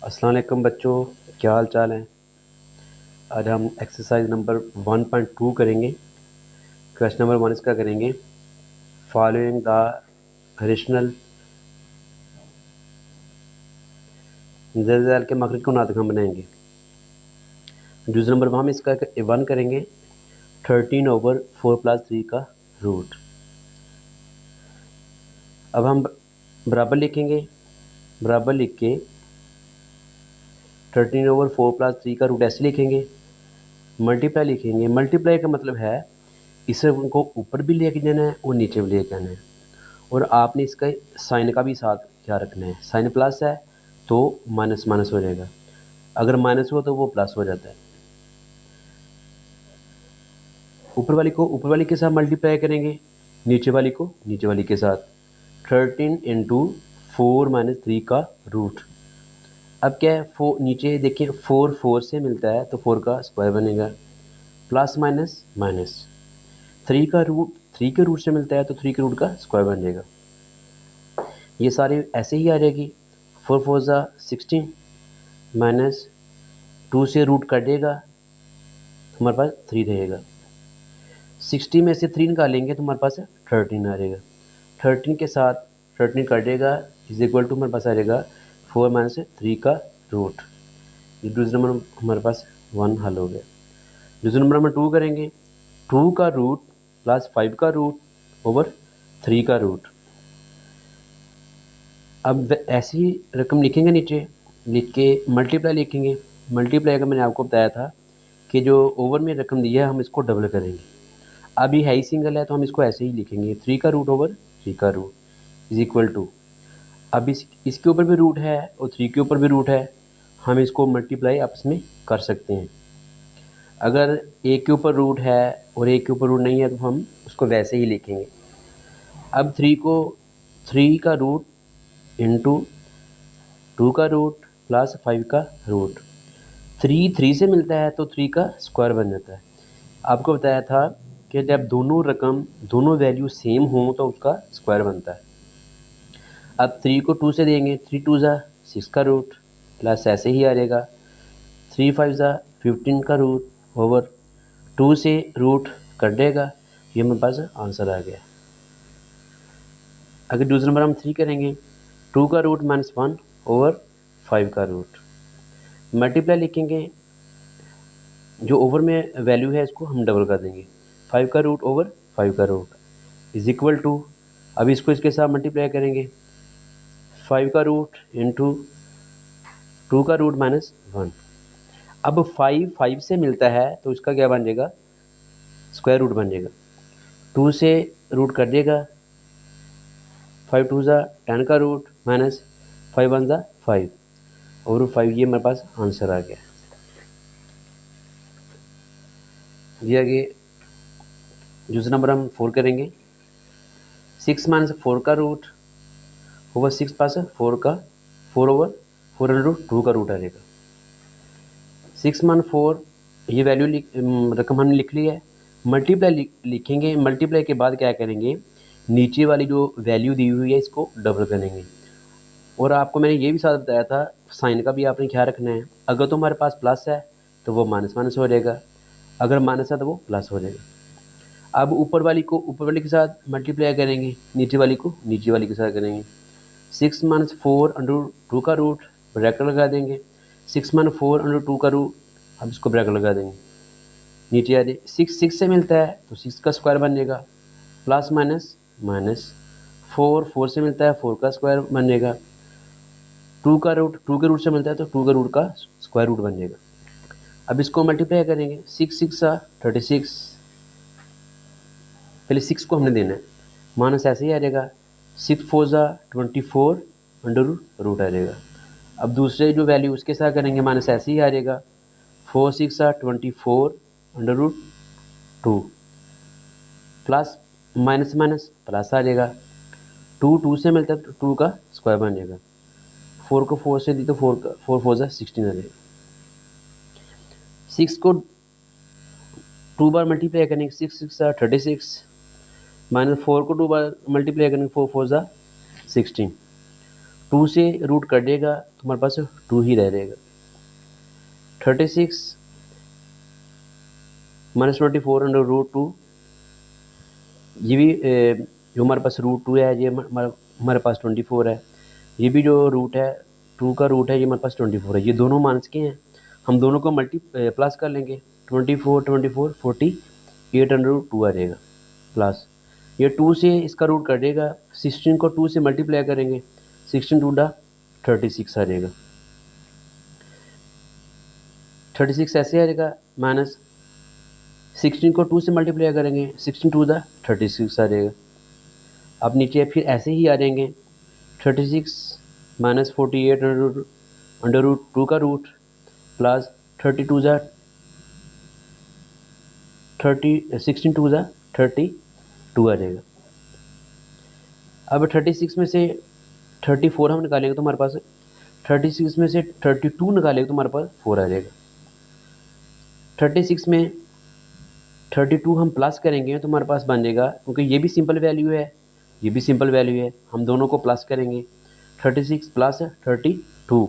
अस्सलाम वालेकुम बच्चों, क्या हाल चाल है। आज हम एक्सरसाइज नंबर 1.2 करेंगे। क्वेश्चन नंबर 1 इसका करेंगे। फॉलोइंग द रेशनल ज़ैल के मखरज को नातक हम बनाएंगे। जुज़ नंबर 1 हम इसका 1 करेंगे। 13/4+3 का रूट। अब हम बराबर लिखेंगे। बराबर लिख के 13/4+3 का रूट ऐसे लिखेंगे। मल्टीप्लाई लिखेंगे। मल्टीप्लाई का मतलब है इसे उनको ऊपर भी लेके जाना है और नीचे भी लेके आना है। और आपने इसका साइन का भी साथ क्या रखना है। साइन प्लस है तो माइनस माइनस हो जाएगा, अगर माइनस हो तो वो प्लस हो जाता है। ऊपर वाली को ऊपर वाली के साथ मल्टीप्लाई करेंगे, नीचे वाली को नीचे वाली के साथ। 13 × 4 - 3 का रूट। अब क्या है, नीचे देखिए 4 से मिलता है तो 4 का स्क्वायर बनेगा। प्लस माइनस माइनस 3 के रूट से मिलता है तो 3 के रूट का स्क्वायर बन जाएगा। ये सारे ऐसे ही आ जाएगी। 4 4 ज़ा 16 माइनस 2 से रूट कटेगा तो हमारे पास 3 रहेगा। 60 में से 3 निकालेंगे तो हमारे पास 13 आ जाएगा। 13 के साथ 13 कटेगा इज इक्वल टू हमारे पास आ जाएगा 4 - 3 का रूट। ये दूसरा नंबर हमारे पास 1 हल हो गया। दूसरा नंबर हम 2 करेंगे। 2 का रूट प्लस 5 का रूट ओवर 3 का रूट। अब ऐसी रकम लिखेंगे, नीचे लिख के मल्टीप्लाई लिखेंगे। मल्टीप्लाई का मैंने आपको बताया था कि जो ओवर में रकम दी है हम इसको डबल करेंगे। अब ये है ही सिंगल है तो हम इसको ऐसे ही लिखेंगे। 3 का रूट ओवर 3 का रूट इज इक्वल टू। अब इसके ऊपर भी रूट है और 3 के ऊपर भी रूट है, हम इसको मल्टीप्लाई आपस में कर सकते हैं। अगर एक के ऊपर रूट है और एक के ऊपर रूट नहीं है तो हम उसको वैसे ही लिखेंगे। अब 3 का रूट इंटू 2 का रूट प्लस 5 का रूट। 3 से मिलता है तो 3 का स्क्वायर बन जाता है। आपको बताया था कि जब दोनों वैल्यू सेम हों तो उसका स्क्वायर बनता है। अब 3 को 2 से देंगे, 3 2 ज़ा 6 का रूट प्लस ऐसे ही आ जाएगा 3 5 ज़ा 15 का रूट ओवर 2 से रूट कट जाएगा। ये मेरे पास आंसर आ गया। अगर दूसरा नंबर हम 3 करेंगे, 2 का रूट -1 ओवर 5 का रूट। मल्टीप्लाई लिखेंगे, जो ओवर में वैल्यू है इसको हम डबल कर देंगे। 5 का रूट ओवर 5 का रूट इज इक्वल टू। अब इसको इसके साथ मल्टीप्लाई करेंगे। 5 का रूट इंटू 2 का रूट -1। अब 5 से मिलता है तो इसका क्या बन जाएगा, स्क्वायर रूट बन जाएगा। 2 से रूट कट जाएगा, 5 2 ज़ा 10 का रूट माइनस 5 1 ज़ा 5 और 5। ये मेरे पास आंसर आ गया। ये आगे दूसरा नंबर हम 4 करेंगे। 6 - 4 का रूट ओवर 6 पास 4 का 4 ओवर 4√2 का रूट आ जाएगा। 6 - 4 ये वैल्यू रकम हमने लिख ली है। मल्टीप्लाई लिखेंगे। मल्टीप्लाई के बाद क्या करेंगे, नीचे वाली जो वैल्यू दी हुई है इसको डबल करेंगे। और आपको मैंने ये भी साथ बताया था, साइन का भी आपने ख्याल रखना है। अगर तो हमारे पास प्लस है तो वो माइनस माइनस हो जाएगा, अगर माइनस है तो वो प्लस हो जाएगा। अब ऊपर वाली को ऊपर वाली के साथ मल्टीप्लाई करेंगे, नीचे वाली को नीचे वाली के साथ करेंगे। 6 - 4√2 का रूट ब्रैकेट लगा देंगे। 6 - 4√2 का रूट, अब इसको ब्रैकेट लगा देंगे। नीचे आ जाए 6 से मिलता है तो 6 का स्क्वायर बन जाएगा। प्लस माइनस माइनस 4 से मिलता है 4 का स्क्वायर बन जाएगा। 2 के रूट से मिलता है तो 2 के रूट का स्क्वायर रूट बन जाएगा। अब इसको मल्टीप्लाई करेंगे। 6 6 सा 36, पहले 6 को हमने देना है, माइनस ऐसे ही आ जाएगा। 6 4 ज़ा 24 अंडर रूट आ जाएगा। अब दूसरे जो वैल्यू उसके साथ करेंगे, माइनस ऐसे ही आ जाएगा। 4 6 ज़ा 24 under root 2 plus minus minus plus आ जाएगा। 2 2 से मिलता है तो 2 का स्क्वायर बन जाएगा। 4 को 4 से दी तो 4 4 ज़ा 16 आ जाएगा। 6 को 2 बार मल्टीप्लाई करेंगे, 6 6 ज़ा 36 माइनस 4 को 2 बार मल्टीप्लाई करेंगे, 4 4 ज़ा 16। 2 से रूट कट देगा तो हमारे पास 2 ही रह जाएगा। 36 माइनस 24 अंडर रूट 2, ये भी जो हमारे पास रूट 2 है, ये हमारे पास 24 है। ये भी जो रूट है 2 का रूट है, ये हमारे पास 24 है। ये दोनों माइनस के हैं, हम दोनों को प्लस कर लेंगे। 24 48 अंडर रूट 2 आ जाएगा प्लस, ये 2 से इसका रूट कटेगा, 16 को 2 से मल्टीप्लाई करेंगे, 16 टू दा 36 आ जाएगा। 36 ऐसे आ जाएगा, माइनस 16 को 2 से मल्टीप्लाई करेंगे, 16 टू दा 36 आ जाएगा। अब नीचे फिर ऐसे ही आ जाएंगे, 36 माइनस 48 अंडर रूट 2 का रूट प्लस 32 ज़ा 16 टू ज़ा 32 आ जाएगा। अब 36 में से 34 हम निकालेंगे तो हमारे पास 36 में से 32 निकालेंगे तो हमारे पास 4 आ जाएगा। 36 में 32 हम प्लस करेंगे तो हमारे पास बन जाएगा, क्योंकि ये भी सिंपल वैल्यू है, ये भी सिंपल वैल्यू है, हम दोनों को प्लस करेंगे। 36 प्लस 32,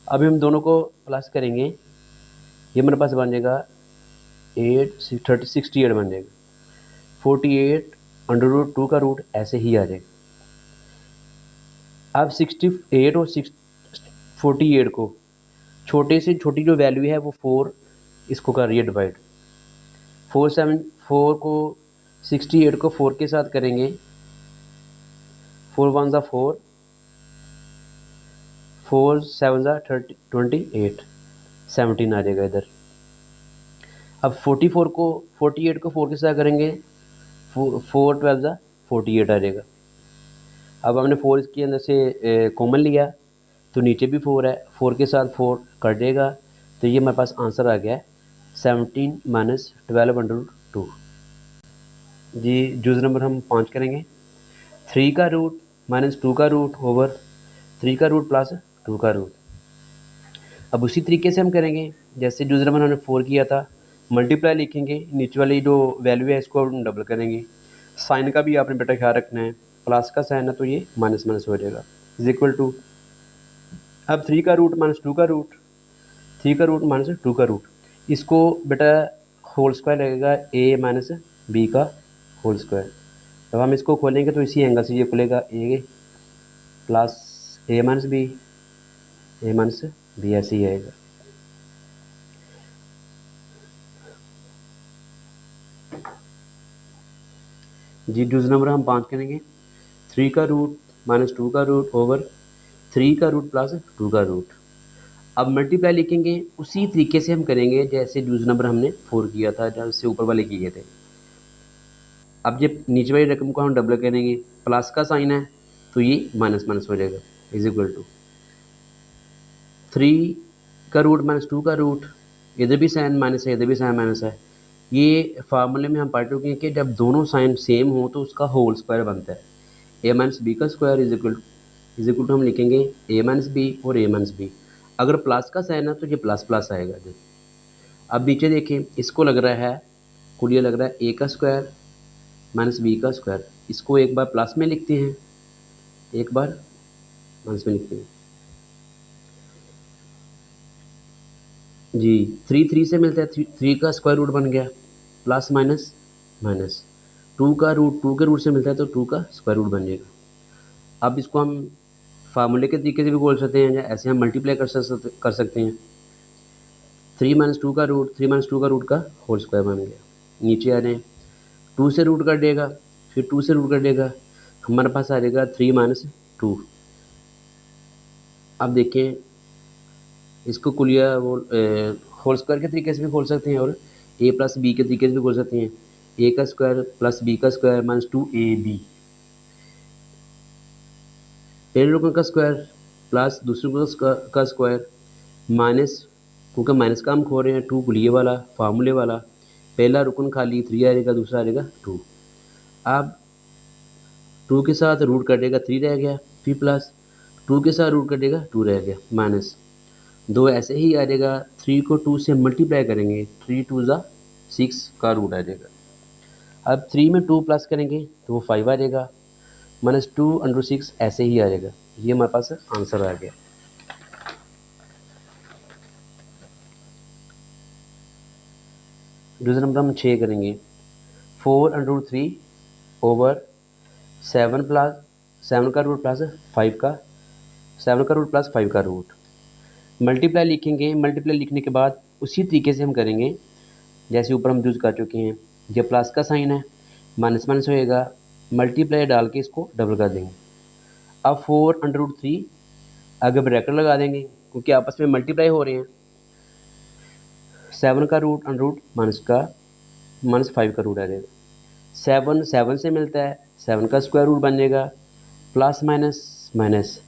अभी हम दोनों को प्लस करेंगे, ये मेरे पास बन जाएगा 68 बन जाएगा। 48 अंडर रूट 2 का रूट ऐसे ही आ जाएगा। अब 68 और 48 को छोटे से छोटी जो वैल्यू है वो 4, इसको कर रही है डिवाइड। 4 को 68 को 4 के साथ करेंगे, 4 1 ज़ा 4, 4 7 ज़ा 28, 17 आ जाएगा इधर। अब 44 को 48 को 4 के साथ करेंगे, 4 12 ज़ा 48 आ जाएगा। अब हमने 4 इसके अंदर से कॉमन लिया तो नीचे भी 4 है, 4 के साथ 4 कट देगा, तो ये हमारे पास आंसर आ गया है 17 माइनस 12 अंडर रूट 2। जी जूज़ नंबर हम 5 करेंगे। 3 का रूट माइनस 2 का रूट ओवर 3 का रूट प्लस 2 का रूट। अब उसी तरीके से हम करेंगे जैसे जूज़ नंबर हमने 4 किया था, मल्टीप्लाई लिखेंगे, नीचे वाली जो वैल्यू है इसको हम डबल करेंगे। साइन का भी आपने बेटा ख्याल रखना है, प्लस का साइन है तो ये माइनस माइनस हो जाएगा, इज इक्वल टू। अब 3 का रूट माइनस 2 का रूट, 3 का रूट माइनस 2 का रूट, इसको बेटा होल स्क्वायर लगेगा a माइनस बी का होल स्क्वायर। जब हम इसको खोलेंगे तो इसी एंगल से ये खुलेगा, a plus a minus B ऐसे ही आएगा। जी जूज़ नंबर हम 5 करेंगे। 3 का रूट माइनस 2 का रूट ओवर 3 का रूट प्लस 2 का रूट। अब मल्टीप्लाई लिखेंगे उसी तरीके से हम करेंगे जैसे जूज़ नंबर हमने 4 किया था, जैसे ऊपर वाले किए थे। अब ये नीचे वाली रकम को हम डबल करेंगे, प्लस का साइन है तो ये माइनस माइनस हो जाएगा, इज इक्वल टू 3 का रूट माइनस 2 का रूट, इधर भी साइन माइनस है, इधर भी साइन माइनस है। ये फार्मूले में हम पढ़ चुके हैं कि जब दोनों साइन सेम हो तो उसका होल स्क्वायर बनता है। a माइनस बी का स्क्वायर इज इक्वल टू हम लिखेंगे a माइनस बी और a माइनस बी। अगर प्लस का साइन है तो ये प्लस प्लस आएगा जी। अब नीचे देखें, इसको लग रहा है, कुल ये लग रहा है a का स्क्वायर माइनस बी का स्क्वायर, इसको एक बार प्लस में लिखते हैं, एक बार माइनस में लिखते हैं। जी 3 से मिलता है, 3 का स्क्वायर रूट बन गया, प्लस माइनस माइनस 2 का रूट 2 के रूट से मिलता है तो 2 का स्क्वायर रूट बन जाएगा। अब इसको हम फार्मूले के तरीके से भी बोल सकते हैं, या ऐसे हम मल्टीप्लाई कर सकते हैं। 3 माइनस 2 का रूट, 3 माइनस 2 का रूट का होल स्क्वायर बन गया। नीचे आ जाए, 2 से रूट कर देगा, फिर 2 से रूट कर देगा, हमारे पास आ जाएगा 3 माइनस 2। अब देखें इसको कुलिया वो होल स्क्वायर के तरीके से भी खोल सकते हैं और a प्लस बी के तरीके से भी खोल सकते हैं। a का स्क्वायर प्लस b का स्क्वायर माइनस 2ab, पहले रुकन का स्क्वायर प्लस दूसरे रुकन का स्क्वायर माइनस, क्योंकि माइनस का हम खो रहे हैं 2 कुलिए वाला फार्मूले वाला, पहला रुकन खाली 3 आ जाएगा, दूसरा आ जाएगा 2। अब 2 के साथ रूट कटेगा 3 रह गया, फिर प्लस 2 के साथ रूट कटेगा 2 रह गया, माइनस 2 ऐसे ही आ जाएगा। 3 को 2 से मल्टीप्लाई करेंगे, 3 2 ज़ा 6 का रूट आ जाएगा। अब 3 में 2 प्लस करेंगे तो वो 5 आ जाएगा, माइनस 2 अंडर 6 ऐसे ही आ जाएगा, ये हमारे पास आंसर आ गया। दूसरा नंबर हम 6 करेंगे। 4√3 ओवर 7 का रूट प्लस 5 का 7 का रूट प्लस 5 का रूट। मल्टीप्लाई लिखेंगे, मल्टीप्लाई लिखने के बाद उसी तरीके से हम करेंगे जैसे ऊपर हम यूज़ कर चुके हैं। ये प्लस का साइन है, माइनस माइनस होएगा, मल्टीप्लाई डाल के इसको डबल कर देंगे। अब 4√3 आगे ब्रैकेट लगा देंगे क्योंकि आपस में मल्टीप्लाई हो रहे हैं। 7 का रूट अंडर माइनस 5 का रूट आ जाएगा। 7 7 से मिलता है, 7 का स्क्वायर रूट बन जाएगा, प्लस माइनस माइनस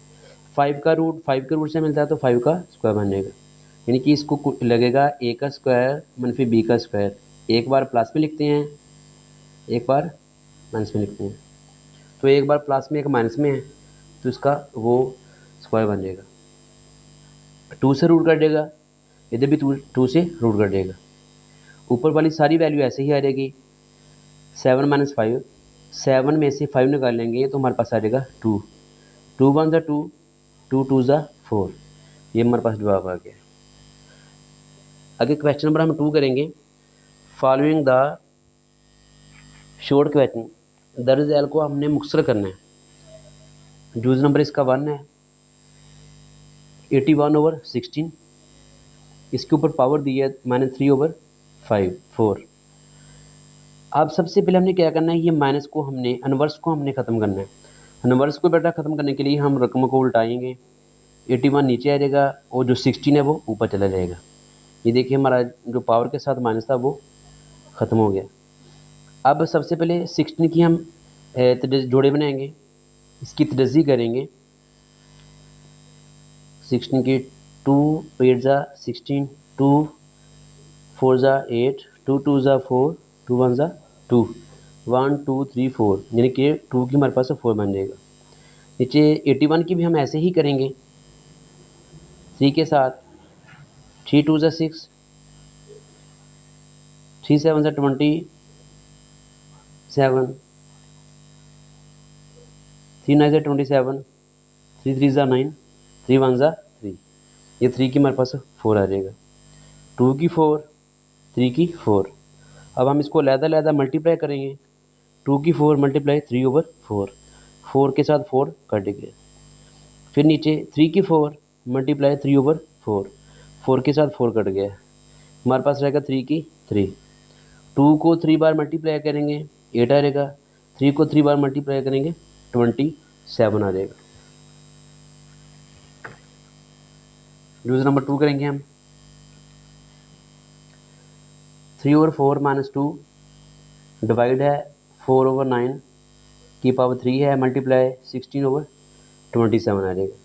5 का रूट 5 के रूट से मिलता है तो 5 का स्क्वायर बन जाएगा। यानी कि इसको लगेगा a का स्क्वायर मनफी b का स्क्वायर। एक बार प्लस में लिखते हैं, एक बार माइनस में लिखते हैं, तो एक बार प्लस में एक माइनस में है तो इसका वो स्क्वायर बन जाएगा। 2 से रूट कर देगा, इधर भी 2 से रूट कर देगा। ऊपर वाली सारी वैल्यू ऐसे ही आ जाएगी। 7 माइनस 5, 7 में से 5 निकाल लेंगे तो हमारे पास आ जाएगा 2, 2 1 ज़ा 2, 2 2 ज़ा 4। ये हमारे पास जवाब आ गया। आगे क्वेश्चन नंबर हम 2 करेंगे। फॉलोइंग द शॉर्ट क्वेश्चन, दर्ज एल को हमने मुख्तसर करना है। यूज नंबर इसका 1 है, 81/16। इसके ऊपर पावर दी है -3/4। अब सबसे पहले हमने क्या करना है, ये माइनस को हमने अनवर्स को हमने ख़त्म करना है। अनवर्स को बेटा ख़त्म करने के लिए हम रकम को उल्टाएंगे। 81 नीचे आ जाएगा और जो 16 है वो ऊपर चला जाएगा। ये देखिए हमारा जो पावर के साथ माइनस था वो ख़त्म हो गया। अब सबसे पहले 16 की हम जोड़े बनाएंगे, इसकी तजज़ी करेंगे। 16 की 2 8 ज़ा 16, 2 4 ज़ा 8, 2 2 ज़ा 4, 2 1 ज़ा 2, 1 2 3 4, यानी कि 2 की हमारे पास 4 बन जाएगा। नीचे 81 की भी हम ऐसे ही करेंगे 3 के साथ। 3 2 ज़ा 6, 3 7 ज़ा 27, 3 9 ज़ा 27, 3 3 ज़ा 9, 3 1 ज़ा 3। ये 3 की हमारे पास 4 आ जाएगा। 2 की 4, 3 की 4। अब हम इसको अलहदा मल्टीप्लाई करेंगे। 2 की 4 मल्टीप्लाई 3/4, 4 के साथ 4 कट गया। फिर नीचे 3 की 4 मल्टीप्लाई 3/4, 4 के साथ 4 कट गया। हमारे पास रहेगा 3 की 3। 2 को 3 बार मल्टीप्लाई करेंगे 8 आ जाएगा, 3 को 3 बार मल्टीप्लाई करेंगे 27 आ जाएगा। यूज़र नंबर 2 करेंगे हम। 3/4 - 2 डिवाइड है 4/9 की पावर 3 है, मल्टीप्लाई 16/27 आ जाएगा।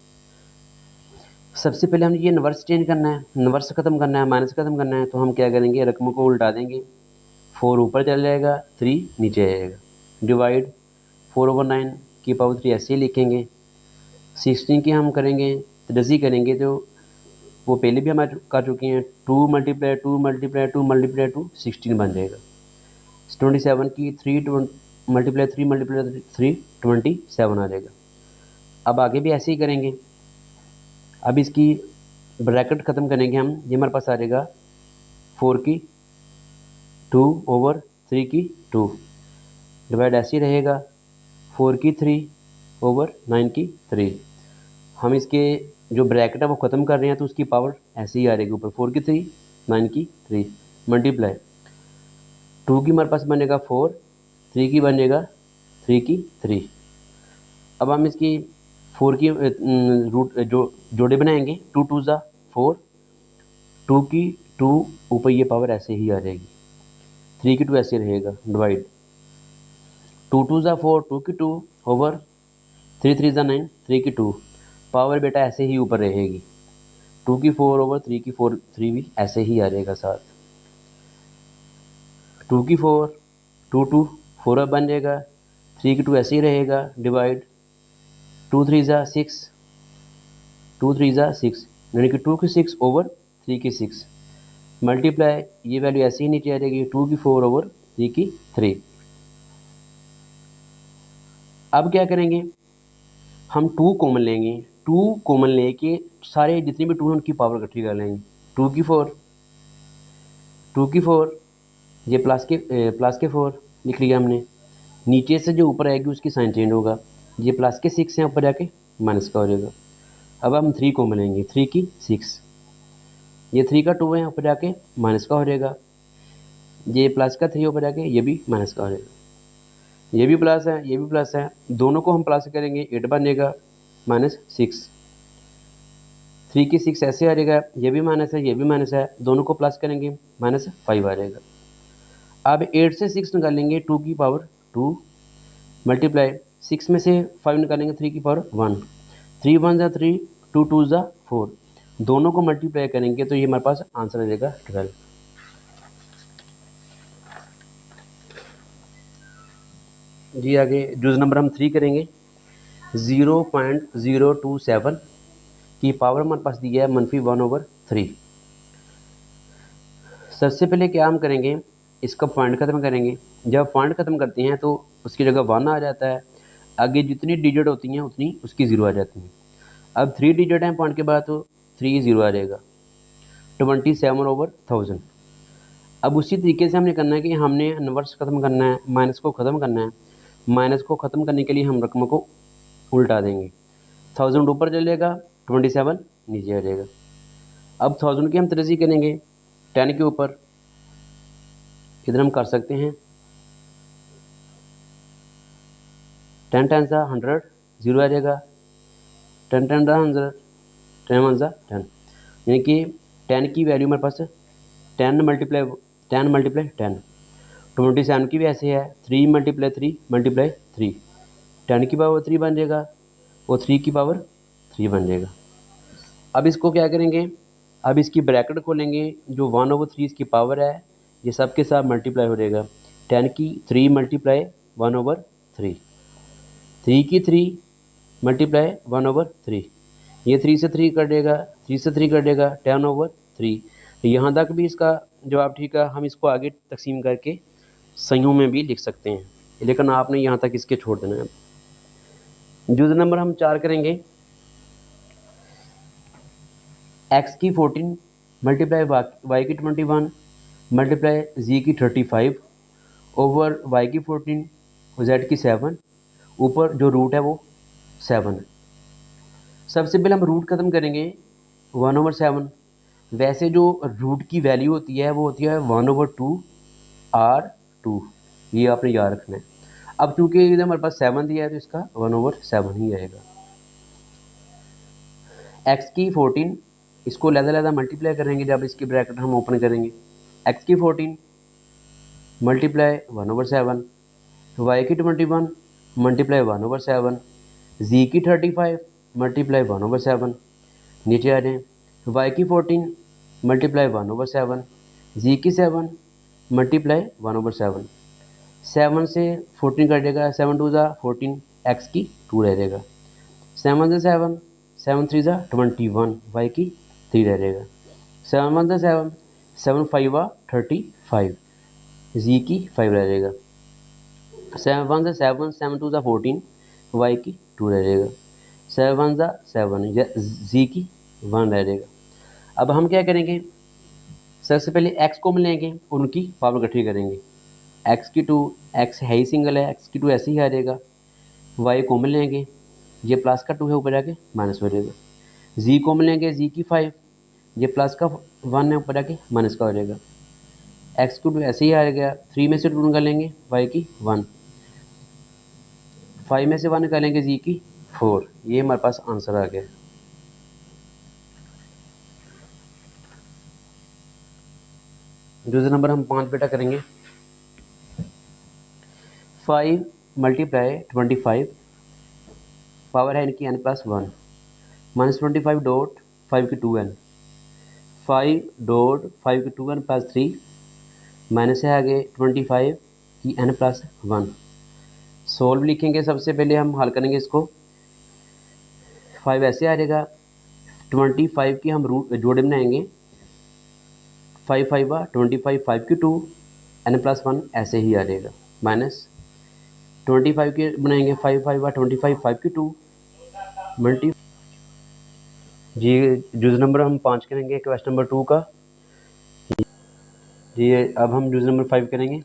सबसे पहले हमने ये इन्वर्स चेंज करना है, इन्वर्स ख़त्म करना है, माइनस ख़त्म करना है। तो हम क्या करेंगे, रकमों को उल्टा देंगे। 4 ऊपर चला जाएगा, 3 नीचे आ जाएगा। डिवाइड 4/9 की पावर 3 ऐसे ही लिखेंगे। 16 की हम करेंगे तजज़ी करेंगे तो वो पहले भी हम कर चुके हैं। 2 × 2 × 2 × 2 16 बन जाएगा। 27 की 3 × 3 × 3 27 आ जाएगा। अब आगे भी ऐसे ही करेंगे। अब इसकी ब्रैकेट ख़त्म करेंगे हम। ये हमारे पास आ जाएगा 4 की 2/3 की 2 डिवाइड ऐसे ही रहेगा 4 की 3/9 की 3। हम इसके जो ब्रैकेट है वो ख़त्म कर रहे हैं तो उसकी पावर ऐसे ही आ जाएगी ऊपर। 4 की 3, 9 की 3 मल्टीप्लाई 2 की हमारे पास बनेगा 4, 3 की बनेगा 3 की 3। अब हम इसकी 4 की रूट जो जोड़े बनाएंगे। 2 2 ज़ा 4, 2 की 2 ऊपर ये पावर ऐसे ही आ जाएगी। 3 की 2 ऐसे रहेगा डिवाइड 2 2 ज़ा 4, 2 की 2 ओवर 3 3 ज़ा 9, 3 की 2 पावर बेटा ऐसे ही ऊपर रहेगी। 2 की 4 ओवर 3 की 4, 3 भी ऐसे ही आ जाएगा साथ। 2 की 4, 2 2 4 अब बन जाएगा। 3 की 2 ऐसे ही रहेगा डिवाइड 2 3 ज़ा 6, 2 3 ज़ा 6, यानी कि 2 की 6 ओवर 3 की 6 मल्टीप्लाई ये वैल्यू ऐसे ही नीचे आ जाएगी 2 की 4 ओवर 3 की 3। अब क्या करेंगे, हम 2 कॉमन लेंगे, 2 कॉमन लेके सारे जितने भी 2 हैं उनकी पावर इकट्ठी कर लेंगे। 2 की 4, 2 की 4, ये प्लस के 4 लिख लिया हमने। नीचे से जो ऊपर आएगी उसकी साइन चेंज होगा, ये प्लस के 6 हैं, ऊपर जाके माइनस का हो जाएगा। अब हम 3 कॉमन लेंगे, 3 की 6, ये 3 का 2 है, ऊपर जाके माइनस का हो जाएगा। ये प्लस का 3 ऊपर जाके ये भी माइनस का हो जाएगा। ये भी प्लस है, ये भी प्लस है, दोनों को हम प्लस करेंगे 8 बनेगा -6। 3 की 6 ऐसे आ जाएगा, ये भी माइनस है, ये भी माइनस है, दोनों को प्लस करेंगे -5 आ जाएगा। अब 8 से 6 निकालेंगे, 2 की पावर 2 मल्टीप्लाई 6 में से 5 निकालेंगे, 3 की पावर 1, 3 1 ज़ा 3, 2 2 ज़ा 4, दोनों को मल्टीप्लाई करेंगे तो ये हमारे पास आंसर आ जाएगा 12। जी आगे जूस नंबर हम 3 करेंगे। 0.027 की पावर हमारे पास दी है -1/3। सबसे पहले क्या हम करेंगे, इसका पॉइंट ख़त्म करेंगे। जब पॉइंट ख़त्म करते हैं तो उसकी जगह 1 आ जाता है, आगे जितनी डिजिट होती हैं उतनी उसकी 0 आ जाती हैं। अब 3 डिजिट हैं पॉइंट के बाद तो 3 0 आ जाएगा, 27/1000। अब उसी तरीके से हमने करना है कि हमने इन्वर्स ख़त्म करना है, माइनस को ख़त्म करना है। माइनस को ख़त्म करने के लिए हम रकम को उल्टा देंगे, 1000 ऊपर चलेगा, 27 नीचे आ जाएगा। अब 1000 की हम तरजीह करेंगे 10 के ऊपर, इधर हम कर सकते हैं 10 10 सा 100, 0 आ जाएगा, 10 10 सा 100, 10 1 सा 10, यानी कि 10 की वैल्यू हमारे पास 10 मल्टीप्लाई 10, 27 की भी ऐसे है 3 × 3 × 10 की पावर 3 बन जाएगा और 3 की पावर 3 बन जाएगा। अब इसको क्या करेंगे, अब इसकी ब्रैकेट खोलेंगे, जो 1/3 इसकी पावर है ये सब के साथ मल्टीप्लाई हो जाएगा, 10 की 3 मल्टीप्लाई 1/3, 3 की 3 मल्टीप्लाई 1/3, ये 3 से 3 कट देगा, 3 से 3 कट देगा, 10/3। यहाँ तक भी इसका जवाब ठीक है, हम इसको आगे तकसीम करके संयों में भी लिख सकते हैं, लेकिन आपने यहाँ तक इसके छोड़ देना है। जुज़ नंबर हम 4 करेंगे। x की 14 मल्टीप्लाई y की 21 मल्टीप्लाई z की 35 ओवर y की 14 और z की 7, ऊपर जो रूट है वो 7 है। सबसे पहले हम रूट ख़त्म करेंगे 1/7। वैसे जो रूट की वैल्यू होती है वो होती है 1/2 R2, ये आपने याद रखना है। अब चूँकि इधर हमारे पास 7 दिया है तो इसका 1/7 ही आएगा। x की 14 इसको लहदा मल्टीप्लाई करेंगे, जब इसकी ब्रैकेट हम ओपन करेंगे, x की 14 मल्टीप्लाई 1/7, y की 21 मल्टीप्लाई 1/7, z की 35 मल्टीप्लाई 1/7, नीचे आ जाएँ, y की 14 मल्टीप्लाई 1/7, z की 7 मल्टीप्लाई 1/7, 7 से 14 कटेगा, 7 2 ज़ा 14, x की 2 रह जाएगा, 7 से 7, 7 3 ज़ा 21, y की 3 रह जाएगा, 7 1 ज़ा 7, 7 5 वा 35, z की 5 रह जाएगा, 7 1 ज़ा 7, 7 2 ज़ा 14, y की 2 रह जाएगा, 7 1 ज़ा 7, z की 1 रह जाएगा। अब हम क्या करेंगे, सबसे पहले x को मिलेंगे, उनकी पावर इकट्ठी करेंगे, x की 2, x है ही सिंगल है, x की 2 ऐसे ही आ जाएगा, y को मिलेंगे, ये प्लस का 2 है, ऊपर जाके माइनस हो जाएगा, z को मिलेंगे, z की 5, ये प्लस का 1 है, ऊपर जाके माइनस का हो जाएगा, x को 2 ऐसे ही आ गया, 3 में से 2 निकालेंगे, y की 1, 5 में से 1 निकालेंगे, z की 4, ये हमारे पास आंसर आ गया। दूसरा नंबर हम 5 बेटा करेंगे। 5 मल्टीप्लाई 25 पावर है इनकी n+1 -25 डॉट 5 की 2n, 5 डॉट 5 की 2n + 3 माइनस है आगे 25 की n+1। सोल्व लिखेंगे, सबसे पहले हम हल करेंगे इसको, 5 ऐसे आ जाएगा, 25 की हम रूट जोड़े बनाएंगे, 5 5 25, 5 की 2 n+1 ऐसे ही आ जाएगा, माइनस 25 के बनाएंगे, 5 5 25, 5 की 2 मल्टी जी यूज़र नंबर हम 5 करेंगे क्वेश्चन नंबर 2 का। जी अब हम यूज़र नंबर 5 करेंगे।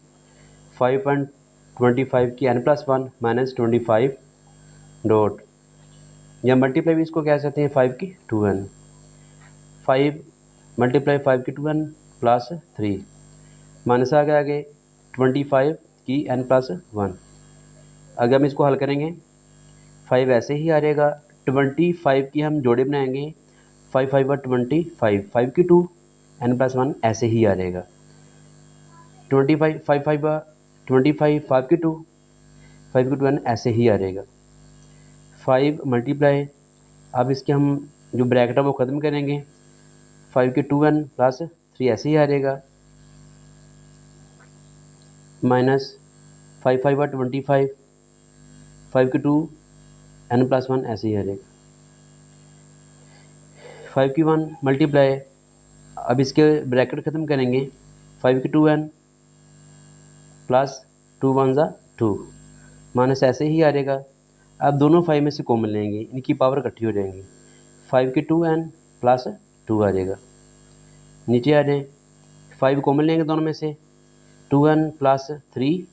5.25 की n+1 माइनस 25 डॉट या मल्टीप्लाई भी इसको कह सकते हैं 5 की 2n। 5 मल्टीप्लाई 5 की 2n प्लस 3 माइनस आ गया आगे 25 की n+1। अगर हम इसको हल करेंगे 5 ऐसे ही आ जाएगा। 25 की हम जोड़े बनाएंगे 5 5 25 5 की 2 n+1 ऐसे ही आ जाएगा। 25 5 5 25 5 की 2 5 की 2 n ऐसे ही आ जाएगा। 5 मल्टीप्लाई अब इसके हम जो ब्रैकेट है वो ख़त्म करेंगे 5 की 2n प्लस 3 ऐसे ही आ जाएगा माइनस 5 5 25 5 की 2 n+1 ऐसे ही आ जाएगा। 5 की 1 मल्टीप्लाई अब इसके ब्रैकेट ख़त्म करेंगे 5 की 2n प्लस 2 1 ज़ा 2 माइनस ऐसे ही आ जाएगा। अब दोनों 5 में से कॉमन लेंगे, इनकी पावर इकट्ठी हो जाएंगी। 5 की 2n प्लस 2 आ जाएगा। नीचे आ जाए 5 कॉमन लेंगे दोनों में से 2n प्लस 3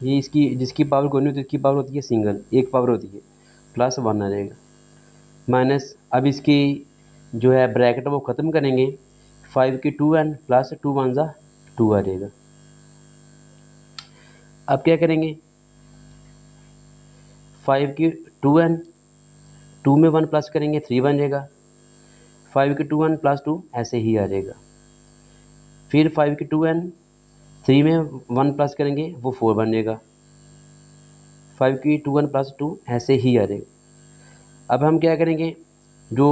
ये इसकी जिसकी पावर कोई नहीं होती इसकी पावर होती है सिंगल, एक पावर होती है प्लस 1 आ जाएगा माइनस अब इसकी जो है ब्रैकेट वो ख़त्म करेंगे 5 की 2n प्लस 2 1 ज़ा 2 आ जाएगा। अब क्या करेंगे 5 की 2n 2 में 1 प्लस करेंगे 3 बन जाएगा। 5 की 2n प्लस 2 ऐसे ही आ जाएगा। फिर 5 की 2n 3 में 1 प्लस करेंगे वो 4 बन जाएगा। 5 की 2n प्लस 2 ऐसे ही आ जाएगा। अब हम क्या करेंगे जो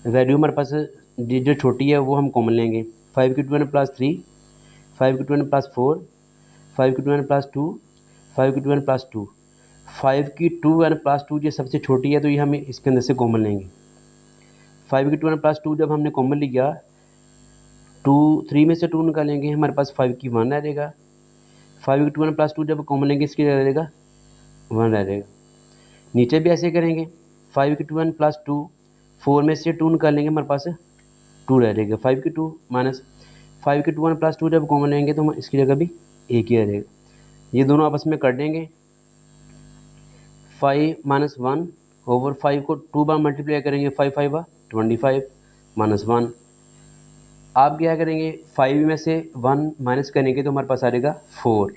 वैल्यू हमारे पास जो छोटी है वो हम कॉमन लेंगे 5 की 2n प्लस 3 5 की 2n प्लस 4 5 की 2n प्लस 2 5 की 2n प्लस 2 5 की 2n प्लस 2 ये सबसे छोटी है तो ये हम इसके अंदर से कॉमन लेंगे। 5 की 2n प्लस 2 जब हमने कॉमन लिया 3 में से 2 निकालेंगे हमारे पास 5 की 1 आ जाएगा। 5 की 2n प्लस 2 जब कॉमन लेंगे इसके आ जाएगा 1 आ जाएगा। नीचे भी ऐसे करेंगे 5 की 2n प्लस 2 4 में से 2 निकालेंगे हमारे पास 2 रह जाएगा। 5 की 2 माइनस 5 की 2n प्लस 2 जब कॉमन लेंगे तो हम इसकी जगह भी एक ही आ जाएगा। ये दोनों आपस में कर देंगे 5 माइनस 1 ओवर 5 को 2 बार मल्टीप्लाई करेंगे 5 5 25 माइनस 1। आप क्या करेंगे 5 में से 1 माइनस करेंगे तो हमारे पास आ जाएगा 4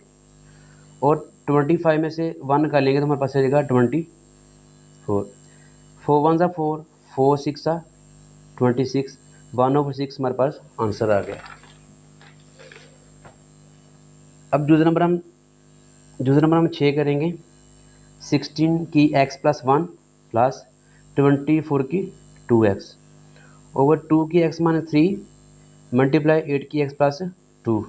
और 25 में से 1 निकालेंगे तो हमारे पास आ जाएगा 24 4 1 ज़ा 4 4 6 ज़ा 26 1/6 हमारे पास आंसर आ गया। अब दूसरा नंबर हम 6 करेंगे 16 की x प्लस 1 प्लस 24 की 2x ओवर 2 की x माइनस 3 मल्टीप्लाई 8 की x प्लस 2।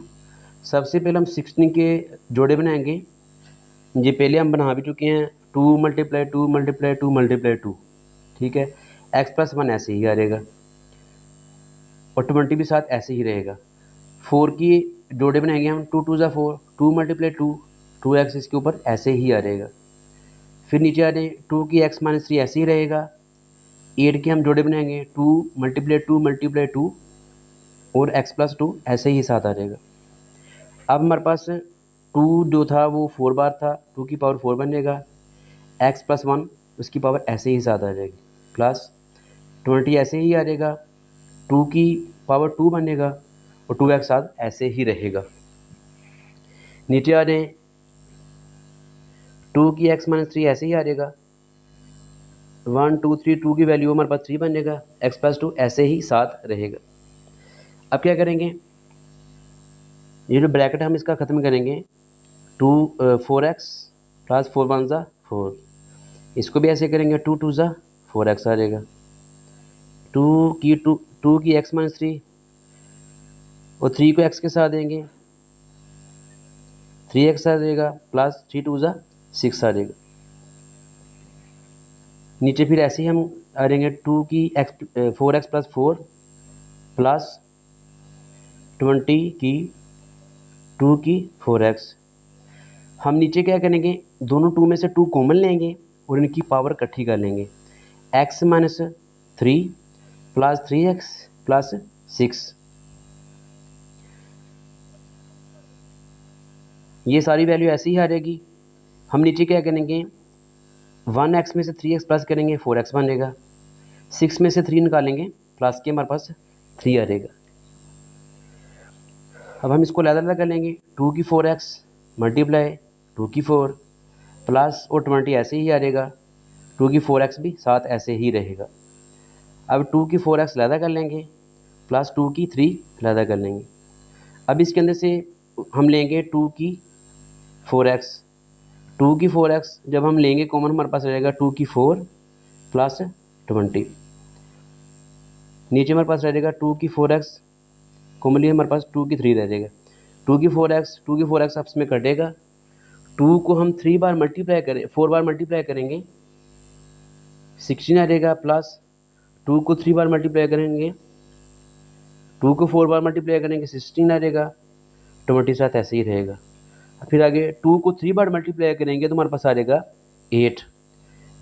सबसे पहले हम 16 के जोड़े बनाएंगे, ये पहले हम बना भी चुके हैं 2 मल्टीप्लाई 2 मल्टीप्लाई 2 मल्टीप्लाई 2 ठीक है। x प्लस 1 ऐसे ही आ जाएगा और 20 भी साथ ऐसे ही रहेगा। 4 की जोड़े बनाएंगे हम 2 2 ज़ा 4 2 मल्टीप्लाई 2 2x इसके ऊपर ऐसे ही आ जाएगा। फिर नीचे आ जाए 2 की x माइनस 3 ऐसे ही रहेगा। 8 के हम जोड़े बनाएंगे 2 मल्टीप्लाई 2 मल्टीप्लाई 2 और x प्लस 2 ऐसे ही साथ आ जाएगा। अब हमारे पास 2 जो था वो 4 बार था 2 की पावर 4 बन जाएगा। x प्लस 1 उसकी पावर ऐसे ही साथ आ जाएगी प्लस 20 ऐसे ही आ जाएगा 2 की पावर 2 बनेगा और 2x साथ ऐसे ही रहेगा। नीचे आ जाए 2 की x माइनस 3 ऐसे ही आ जाएगा 1 2 3 2 की वैल्यू हमारे पास 3 बन जाएगा x प्लस 2 ऐसे ही साथ रहेगा। अब क्या करेंगे ये जो ब्रैकेट हम इसका ख़त्म करेंगे 4x प्लस 4 1 ज़ा 4 इसको भी ऐसे करेंगे 2 2 ज़ा 4x आ जाएगा 2 की x माइनस 3 और 3 को x के साथ देंगे 3x आ जाएगा प्लस 3 2 ज़ा 6 आ जाएगा। नीचे फिर ऐसे ही हम आ जाएंगे 2 की x 4x प्लस 4 प्लस 20 की 2 की 4x। हम नीचे क्या करेंगे दोनों 2 में से 2 कॉमन लेंगे और इनकी पावर इकट्ठी कर लेंगे x minus 3 plus 3x plus 6। ये सारी वैल्यू ऐसी ही आ जाएगी। हम नीचे क्या करेंगे, 1x में से 3x प्लस करेंगे 4x बनेगा, 6 में से 3 निकालेंगे प्लस के हमारे पास 3 आ जाएगा। अब हम इसको अलग अलग कर लेंगे, 2 की 4x मल्टीप्लाई 2 की 4 प्लस और 20 ऐसे ही आ जाएगा, 2 की 4x भी साथ ऐसे ही रहेगा। अब 2 की 4x अलग कर लेंगे प्लस 2 की 3 अलग कर लेंगे। अब इसके अंदर से हम लेंगे 2 की 4x, 2 की 4x जब हम लेंगे कॉमन हमारे पास रहेगा 2 की 4 प्लस 20। नीचे हमारे पास रहेगा 2 की 4x, कॉमनली हमारे पास 2 की 3 रह जाएगा। 2 की 4x आपस में कटेगा, 2 को हम 3 बार मल्टीप्लाई करें 4 बार मल्टीप्लाई करेंगे 16 आ जाएगा, प्लस 2 को 3 बार मल्टीप्लाई करेंगे 2 को 4 बार मल्टीप्लाई करेंगे 16 आ जाएगा, 20 साथ ऐसे ही रहेगा। फिर आगे 2 को 3 बार मल्टीप्लाई करेंगे तो हमारे पास आ जाएगा 8,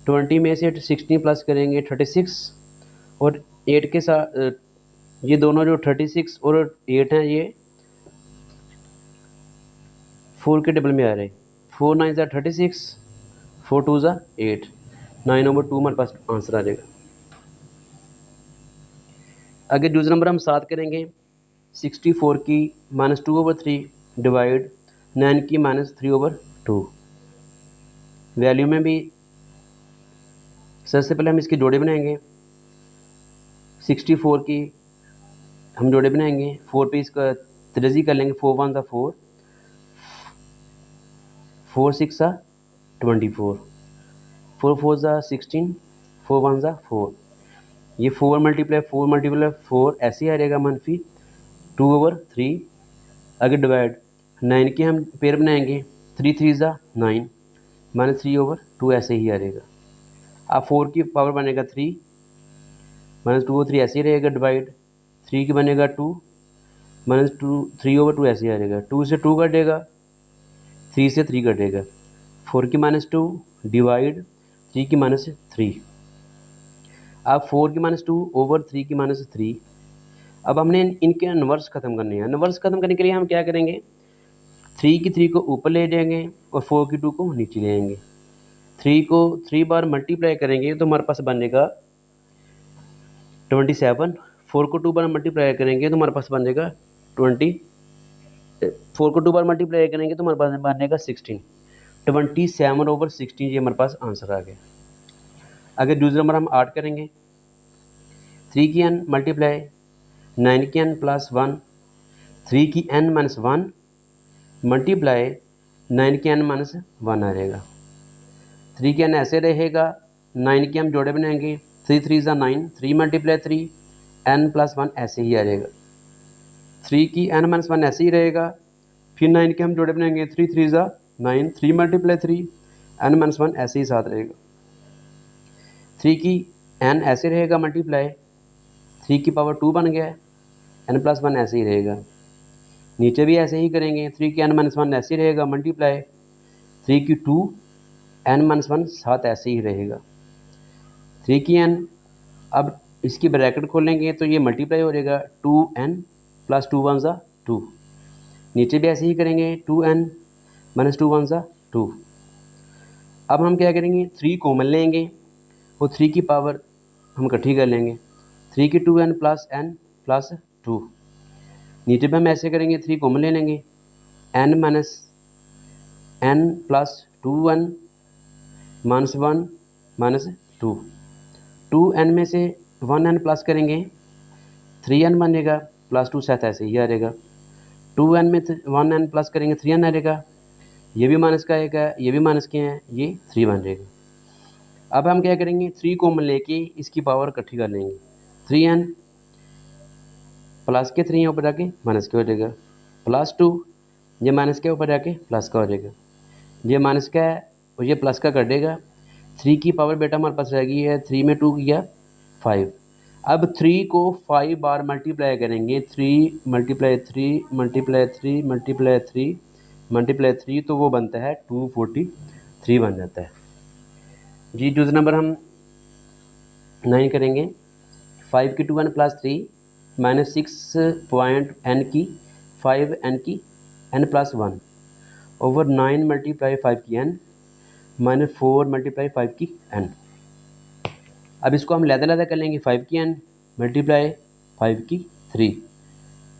20 में से 16 प्लस करेंगे 36 और 8 के साथ ये दोनों जो 36 और 8 हैं ये 4 के डबल में आ रहे हैं, 4 9 ज़ा 36 4 2 ज़ा 8, 9/2 हमारे पास आंसर आ जाएगा। आगे दूसरा नंबर हम 7 करेंगे, 64 की -2/3 डिवाइड 9 की -3/2। वैल्यू में भी सबसे पहले हम इसके जोड़े बनाएंगे, 64 की हम जोड़े बनाएंगे, 4 पे इसका तिरजी कर लेंगे, 4 1 ज़ा 4 4 6 ज़ा 24 4 4 ज़ा 16 4 1 ज़ा 4। ये 4 मल्टीप्लाई 4 ऐसे ही आ जाएगा -2/3। आगे डिवाइड 9 के हम पेयर बनाएंगे, 3 3 ज़ा 9 -3/2 ऐसे ही आ जाएगा। अब 4 की पावर बनेगा 3 -2/3 ऐसे ही रहेगा, डिवाइड 3 की बनेगा 2 -3/2 ऐसे ही आ जाएगा, 2 से 2 कटेगा 3 से 3 कटेगा, 4 की -2 डिवाइड 3 की -3। अब 4 की -2/3 की -3। अब हमने इनके इन्वर्स ख़त्म करने हैं। इन्वर्स ख़त्म करने के लिए हम क्या करेंगे, 3 की 3 को ऊपर ले जाएंगे और 4 की 2 को नीचे ले आएंगे। 3 को 3 बार मल्टीप्लाई करेंगे तो हमारे पास बनेगा 27। 4 को 2 बार मल्टीप्लाई करेंगे तो हमारे पास बनेगा 4 को 2 बार मल्टीप्लाई करेंगे तो हमारे पास बनेगा 16। 27/16 ये हमारे पास आंसर आ गया। अगर दूसरा नंबर हम 8 करेंगे, 3 की n मल्टीप्लाई 9 की n प्लस 1 3 की n माइनस 1 मल्टीप्लाई 9 की n माइनस 1 आ जाएगा। 3 की n ऐसे रहेगा, 9 के हम जोड़े बनाएंगे, 3 3 ज़ा 9 3 मल्टीप्लाई 3 n प्लस 1 ऐसे ही आ जाएगा। 3 की n माइनस 1 ऐसे ही रहेगा, फिर 9 के हम जोड़े बनाएंगे, 3 3 ज़ा 9 3 मल्टीप्लाई 3 n माइनस 1 ऐसे ही साथ रहेगा। 3 की n ऐसे रहेगा मल्टीप्लाई 3 की पावर 2 बन गया है, n प्लस 1 ऐसे ही रहेगा। नीचे भी ऐसे ही करेंगे, 3 की n माइनस 1 ऐसे ही रहेगा मल्टीप्लाई 3 की 2 n माइनस 1 साथ ऐसे ही रहेगा। 3 की n, अब इसकी ब्रैकेट खोलेंगे तो ये मल्टीप्लाई हो जाएगा 2n प्लस 2 1 ज़ा 2। नीचे भी ऐसे ही करेंगे 2n माइनस 2 1 ज़ा 2। अब हम क्या करेंगे, 3 कॉमन लेंगे और 3 की पावर हम इकट्ठी कर लेंगे, 3 की 2n प्लस n प्लस 2। नीचे पे हम ऐसे करेंगे, 3 कॉमन ले लेंगे, n minus n plus 2n minus 1 minus 2। 2n में से 1n प्लस करेंगे 3n बनेगा, प्लस 2 साथ ऐसे ही आ जाएगा। 2n में 1n प्लस करेंगे 3n आ जाएगा, ये भी माइनस का आएगा, ये भी माइनस के हैं, ये 3 बन जाएगा। अब हम क्या करेंगे, 3 कॉमन लेके इसकी पावर इकट्ठी कर लेंगे, 3n प्लस के 3 ऊपर जाके माइनस के हो जाएगा, प्लस 2 ये माइनस के ऊपर जाके प्लस का हो जाएगा, ये माइनस का है और ये प्लस का कटेगा। 3 की पावर बेटा हमारे पास रह गई है, 3 में 2 किया 5। अब 3 को 5 बार मल्टीप्लाई करेंगे, 3 मल्टीप्लाई 3 मल्टीप्लाई 3 मल्टीप्लाई 3 मल्टीप्लाई 3 तो वो बनता है 243 बन जाता है जी। दूसरा नंबर हम 9 करेंगे, 5 की 2n प्लस 3 माइनस 6 की 5n की n प्लस 1 ओवर 9 मल्टीप्लाई 5 की n माइनस 4 मल्टीप्लाई 5 की n। अब इसको हम लहदा कर लेंगे, 5 की n मल्टीप्लाई 5 की 3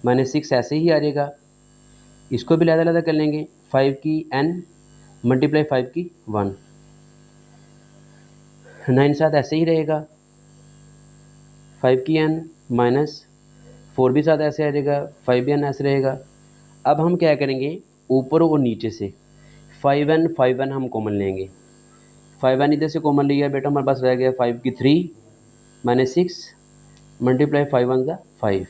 माइनस 6 ऐसे ही आ जाएगा। इसको भी लहदा कर लेंगे, 5 की n मल्टीप्लाई 5 की 1, 9 साथ ऐसे ही रहेगा, 5 की n माइनस 4 भी साथ ऐसे आ जाएगा, 5 भी n ऐसे रहेगा। अब हम क्या करेंगे, ऊपर और नीचे से 5n हम कॉमन लेंगे। 5n इधर से कॉमन लिया बेटा, हमारे पास रह गया 5 की 3 माइनस 6 मल्टीप्लाई 5 1 ज़ा 5।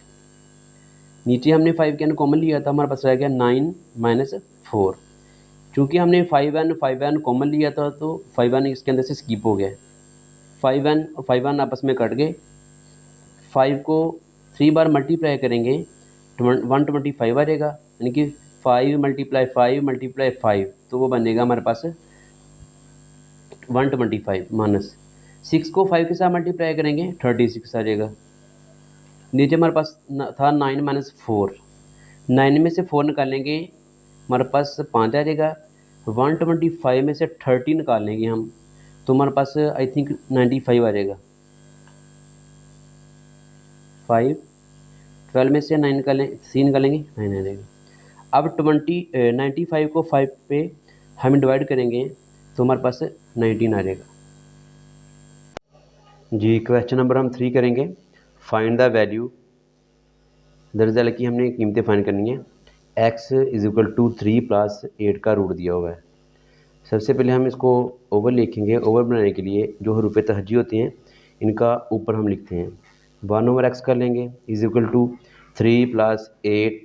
नीचे हमने 5 के n कॉमन लिया था, हमारे पास रह गया 9 माइनस 4। चूँकि हमने 5n कॉमन लिया था तो 5n इसके अंदर से स्किप हो गया, 5n और 5n आपस में कट गए। 5 को 3 बार मल्टीप्लाई करेंगे 125 आ जाएगा, यानी कि 5 मल्टीप्लाई 5 तो वो बनेगा हमारे पास 125 माइनस 6 को 5 के साथ मल्टीप्लाई करेंगे 36 आ जाएगा। नीचे हमारे पास था 9 माइनस 4, 9 में से 4 निकालेंगे हमारे पास 5 आ जाएगा। 125 में से 30 निकाल लेंगे हम, तो हमारे पास आई थिंक 95 आ जाएगा। 5 12 में से 9 निकालें, 3 निकालेंगे 9 आ जाएगा। अब 95 को 5 पे हम डिवाइड करेंगे तो हमारे पास 19 आ जाएगा। जी क्वेश्चन नंबर हम 3 करेंगे, फाइंड द वैल्यू। दरअसल की हमने कीमतें फाइंड करनी है। x is equal to 3 plus 8 का रूट दिया हुआ है। सबसे पहले हम इसको ओवर लिखेंगे। ओवर बनाने के लिए जो हरूफ तहजी होते हैं इनका ऊपर हम लिखते हैं, 1 ओवर x कर लेंगे इज इक्वल टू 3 प्लस 8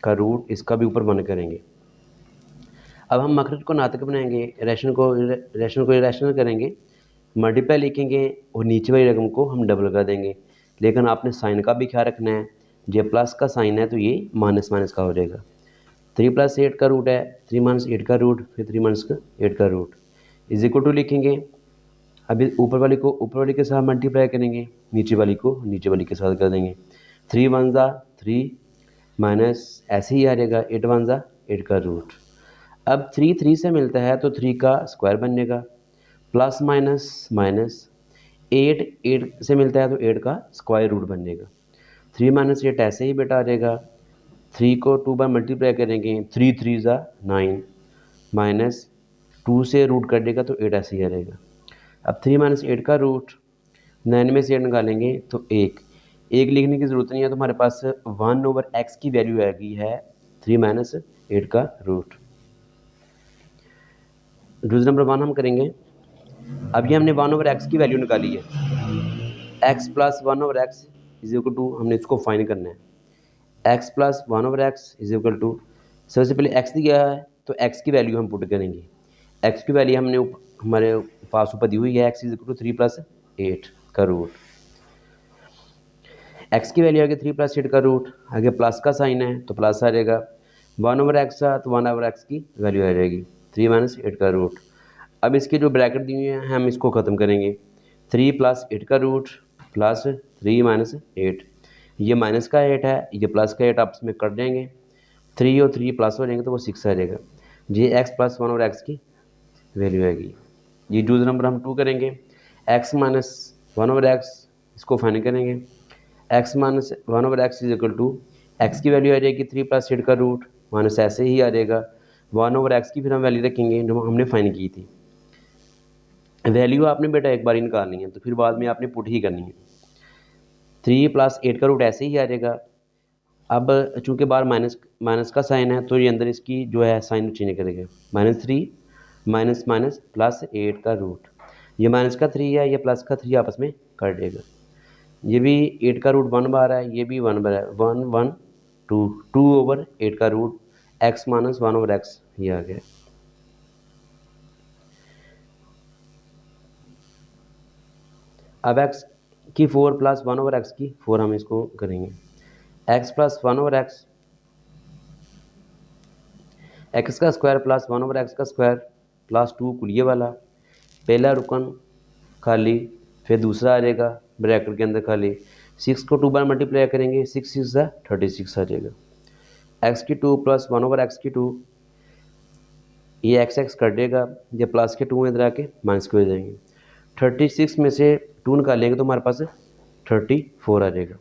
का रूट, इसका भी ऊपर 1 करेंगे। अब हम मखरज को नातक बनाएंगे, रैशनल को इरेशनल करेंगे, मल्टीप्लाई लिखेंगे और नीचे वाली रकम को हम डबल कर देंगे। लेकिन आपने साइन का भी ख्याल रखना है, ये प्लस का साइन है तो ये माइनस माइनस का हो जाएगा। 3 प्लस 8 का रूट है, 3 माइनस 8 का रूट, फिर 3 माइनस 8 का रूट इज इक्वल टू लिखेंगे। अभी ऊपर वाली को ऊपर वाली के साथ मल्टीप्लाई करेंगे, नीचे वाली को नीचे वाली के साथ कर देंगे। 3 1 ज़ा 3 माइनस ऐसे ही आ जाएगा 8 1 ज़ा 8 का रूट। अब 3 3 से मिलता है तो 3 का स्क्वायर बनेगा, प्लस माइनस माइनस 8 8 से मिलता है तो 8 का स्क्वायर रूट बनेगा। 3 माइनस 8 ऐसे ही बेटा आ जाएगा। 3 को 2 बार मल्टीप्लाई करेंगे, 3 3 ज़ा 9 माइनस 2 से रूट कर देगा तो 8 ऐसे ही आ जाएगा। अब 3 माइनस 8 का रूट 9 में से 8 निकालेंगे तो 1 लिखने की ज़रूरत नहीं है, तो हमारे पास 1 ओवर x की वैल्यू आ गई है 3 माइनस 8 का रूट। रूल नंबर 1 हम करेंगे। अब ये हमने 1 ओवर x की वैल्यू निकाली है, x plus 1 over x is equal to, हमने इसको फाइंड करना है। x plus 1 over x is equal to, सबसे पहले x दिया है तो x की वैल्यू हम पुट करेंगे। x की वैल्यू हमने हमारे पास ऊपर दी हुई है, x is equal to 3 plus 8 का रूट। x की वैल्यू आगे 3 प्लस 8 का रूट, आगे प्लस का साइन है तो प्लस आ जाएगा। 1 ओवर एक्स था तो 1 ओवर एक्स की वैल्यू आ जाएगी 3 माइनस 8 का रूट। अब इसके जो ब्रैकेट दी हुई है हम इसको ख़त्म करेंगे, 3 प्लस 8 का रूट प्लस 3 माइनस 8, ये माइनस का 8 है, ये प्लस का 8 आपस में कट जाएंगे, 3 और 3 प्लस हो जाएंगे तो वो 6 आ जाएगा। ये x प्लस 1 ओवर एक्स की वैल्यू आएगी। ये यूज़ नंबर हम 2 करेंगे, x माइनस 1 ओवर एक्स, इसको फाइंड करेंगे। x minus 1 over x is equal to, x की वैल्यू आ जाएगी 3 प्लस 8 का रूट माइनस ऐसे ही आ जाएगा 1 ओवर एक्स की, फिर हम वैल्यू रखेंगे जो हमने फाइंड की थी। वैल्यू आपने बेटा एक बार ही निकालनी है तो फिर बाद में आपने पुट ही करनी है। 3 प्लस 8 का रूट ऐसे ही आ जाएगा। अब चूँकि बाहर माइनस का साइन है तो ये अंदर इसकी जो है साइन चेंज करेगा, -3 माइनस माइनस प्लस 8 का रूट, ये माइनस का 3 है, ये प्लस का 3 आपस में काट देगा। ये भी 8 का रूट 1 बार है, ये भी 1 बार है, 1 1 2 ओवर 8 का root x minus 1 over x ये आ गया। अब x की 4 प्लस 1 ओवर एक्स की 4 हम इसको करेंगे, x plus 1 over x, x का स्क्वायर प्लस 1 ओवर एक्स का स्क्वायर प्लस 2 कुलिये वाला, पहला रुकन खाली, फिर दूसरा आ जाएगा ब्रैकेट के अंदर खाली 6 को 2 बार मल्टीप्लाई करेंगे, 6 6 ज़ा 36 आ जाएगा। एक्स की 2 प्लस 1/x², ये एक्स एक्स कट देगा, ये प्लस के 2 इधर आके माइनस के हो जाएंगे। 36 में से 2 निकालेंगे तो हमारे पास 34 आ जाएगा।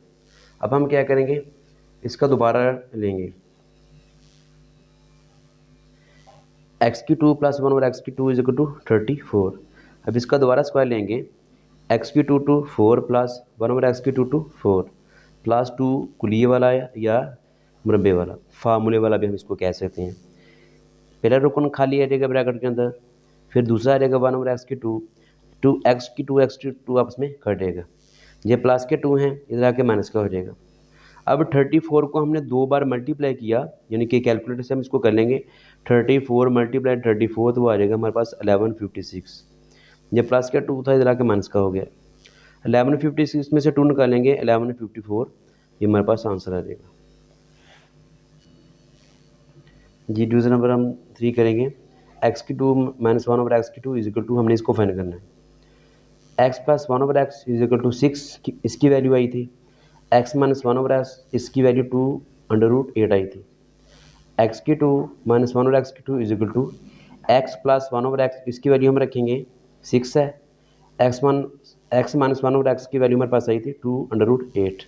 अब हम क्या करेंगे, इसका दोबारा लेंगे, एक्स की 2 plus 1/x² is equal to 34। अब इसका दोबारा स्क्वायर लेंगे, एक्स की 2 to 4 plus 1/x² to 4 plus 2 कुलिये वाला या मुरब्बे वाला, फार्मूले वाला भी हम इसको कह सकते हैं। पहला रुकन खाली आ जाएगा ब्रैकेट के अंदर, फिर दूसरा आ जाएगा 1/x², 2x आपस में कटेगा, ये प्लस के 2 हैं, इधर आके माइनस का हो जाएगा। अब 34 को हमने 2 बार मल्टीप्लाई किया, यानी कि कैलकुलेटर से हम इसको कर लेंगे, 34 मल्टीप्लाई 34 तो आ जाएगा हमारे पास 1156। ये प्लस का 2 था, इधर आके माइनस का हो गया। 1156 में से 2 निकालेंगे 1154, ये हमारे पास आंसर आ जाएगा जी। दूसरा नंबर हम 3 करेंगे, एक्स की 2 minus 1/x² is equal to, हमने इसको फाइंड करना है। X plus 1/x is equal to 6, इसकी वैल्यू आई थी। एक्स माइनस 1/x, इसकी वैल्यू 2√8 आई थी। एक्स की 2 minus 1/x² is equal to x plus 1/x, इसकी वैल्यू हम रखेंगे 6 है। एक्स माइनस 1/x की वैल्यू हमारे पास आई थी 2√8।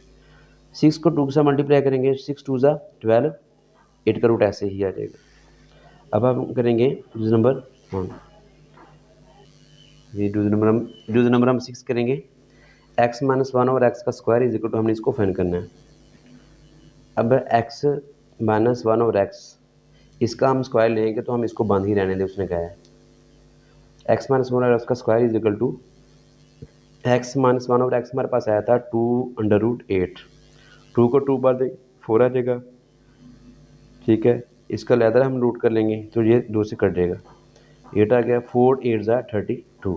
6 को 2 से मल्टीप्लाई करेंगे, 6 2 ज़ा 12, 8 का रूट ऐसे ही आ जाएगा। अब हम करेंगे दूसरा नंबर 1, ये दूसरा नंबर हम 6 करेंगे, एक्स माइनस 1/x का स्क्वायर इज इक्वल टू, हमने इसको फाइंड करना है। अब एक्स माइनस 1/x, इसका हम स्क्वायर लेंगे तो हम इसको बंद ही रहने दें, उसने कहा है। एक्स माइनस 1/x का square is equal to, x minus 1/x हमारे पास आया था 2√8, 2 को 2 बार दें 4 आ जाएगा, ठीक है। इसका लेदर हम रूट कर लेंगे तो ये 2 से कट जाएगा, 8 आ गया, 4 8 ज़ा 32।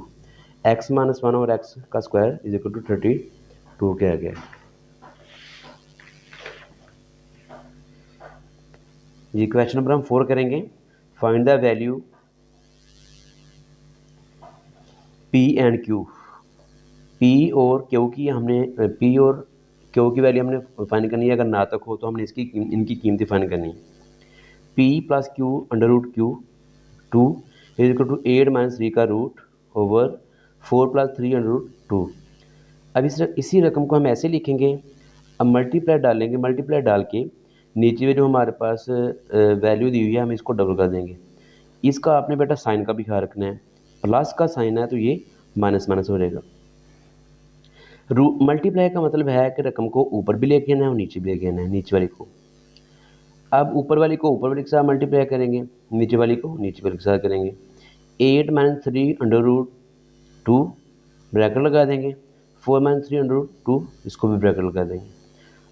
एक्स माइनस 1/x का स्क्वायर इज इक्वल टू 32 के आ गया। ये क्वेश्चन नंबर हम 4 करेंगे, find the value P and Q. P और क्यू की हमने पी और क्यू की वैल्यू हमने फाइंड करनी है, अगर ना तक हो तो हमने इनकी कीमतें फाइंड करनी है। P plus Q √Q 2 is equal to 8 minus 3 का रूट ओवर 4 प्लस 3√2। अब इसी रकम को हम ऐसे लिखेंगे, अब मल्टीप्लाई डालेंगे, मल्टीप्लाई डाल के नीचे में जो हमारे पास वैल्यू दी हुई है हम इसको डबल कर देंगे। इसका आपने बेटा साइन का भी ख्याल रखना है, प्लस का साइन है तो ये माइनस माइनस हो जाएगा। मल्टीप्लाई का मतलब है कि रकम को ऊपर भी लेके आना है और नीचे भी लेके आना है, नीचे वाली को। अब ऊपर वाली को ऊपर वाले के साथ मल्टीप्लाई करेंगे, नीचे वाली को नीचे वाले के साथ करेंगे। 8 माइनस 3√2 ब्रैकेट लगा देंगे, 4 माइनस 3√2 इसको भी ब्रैकेट लगा देंगे।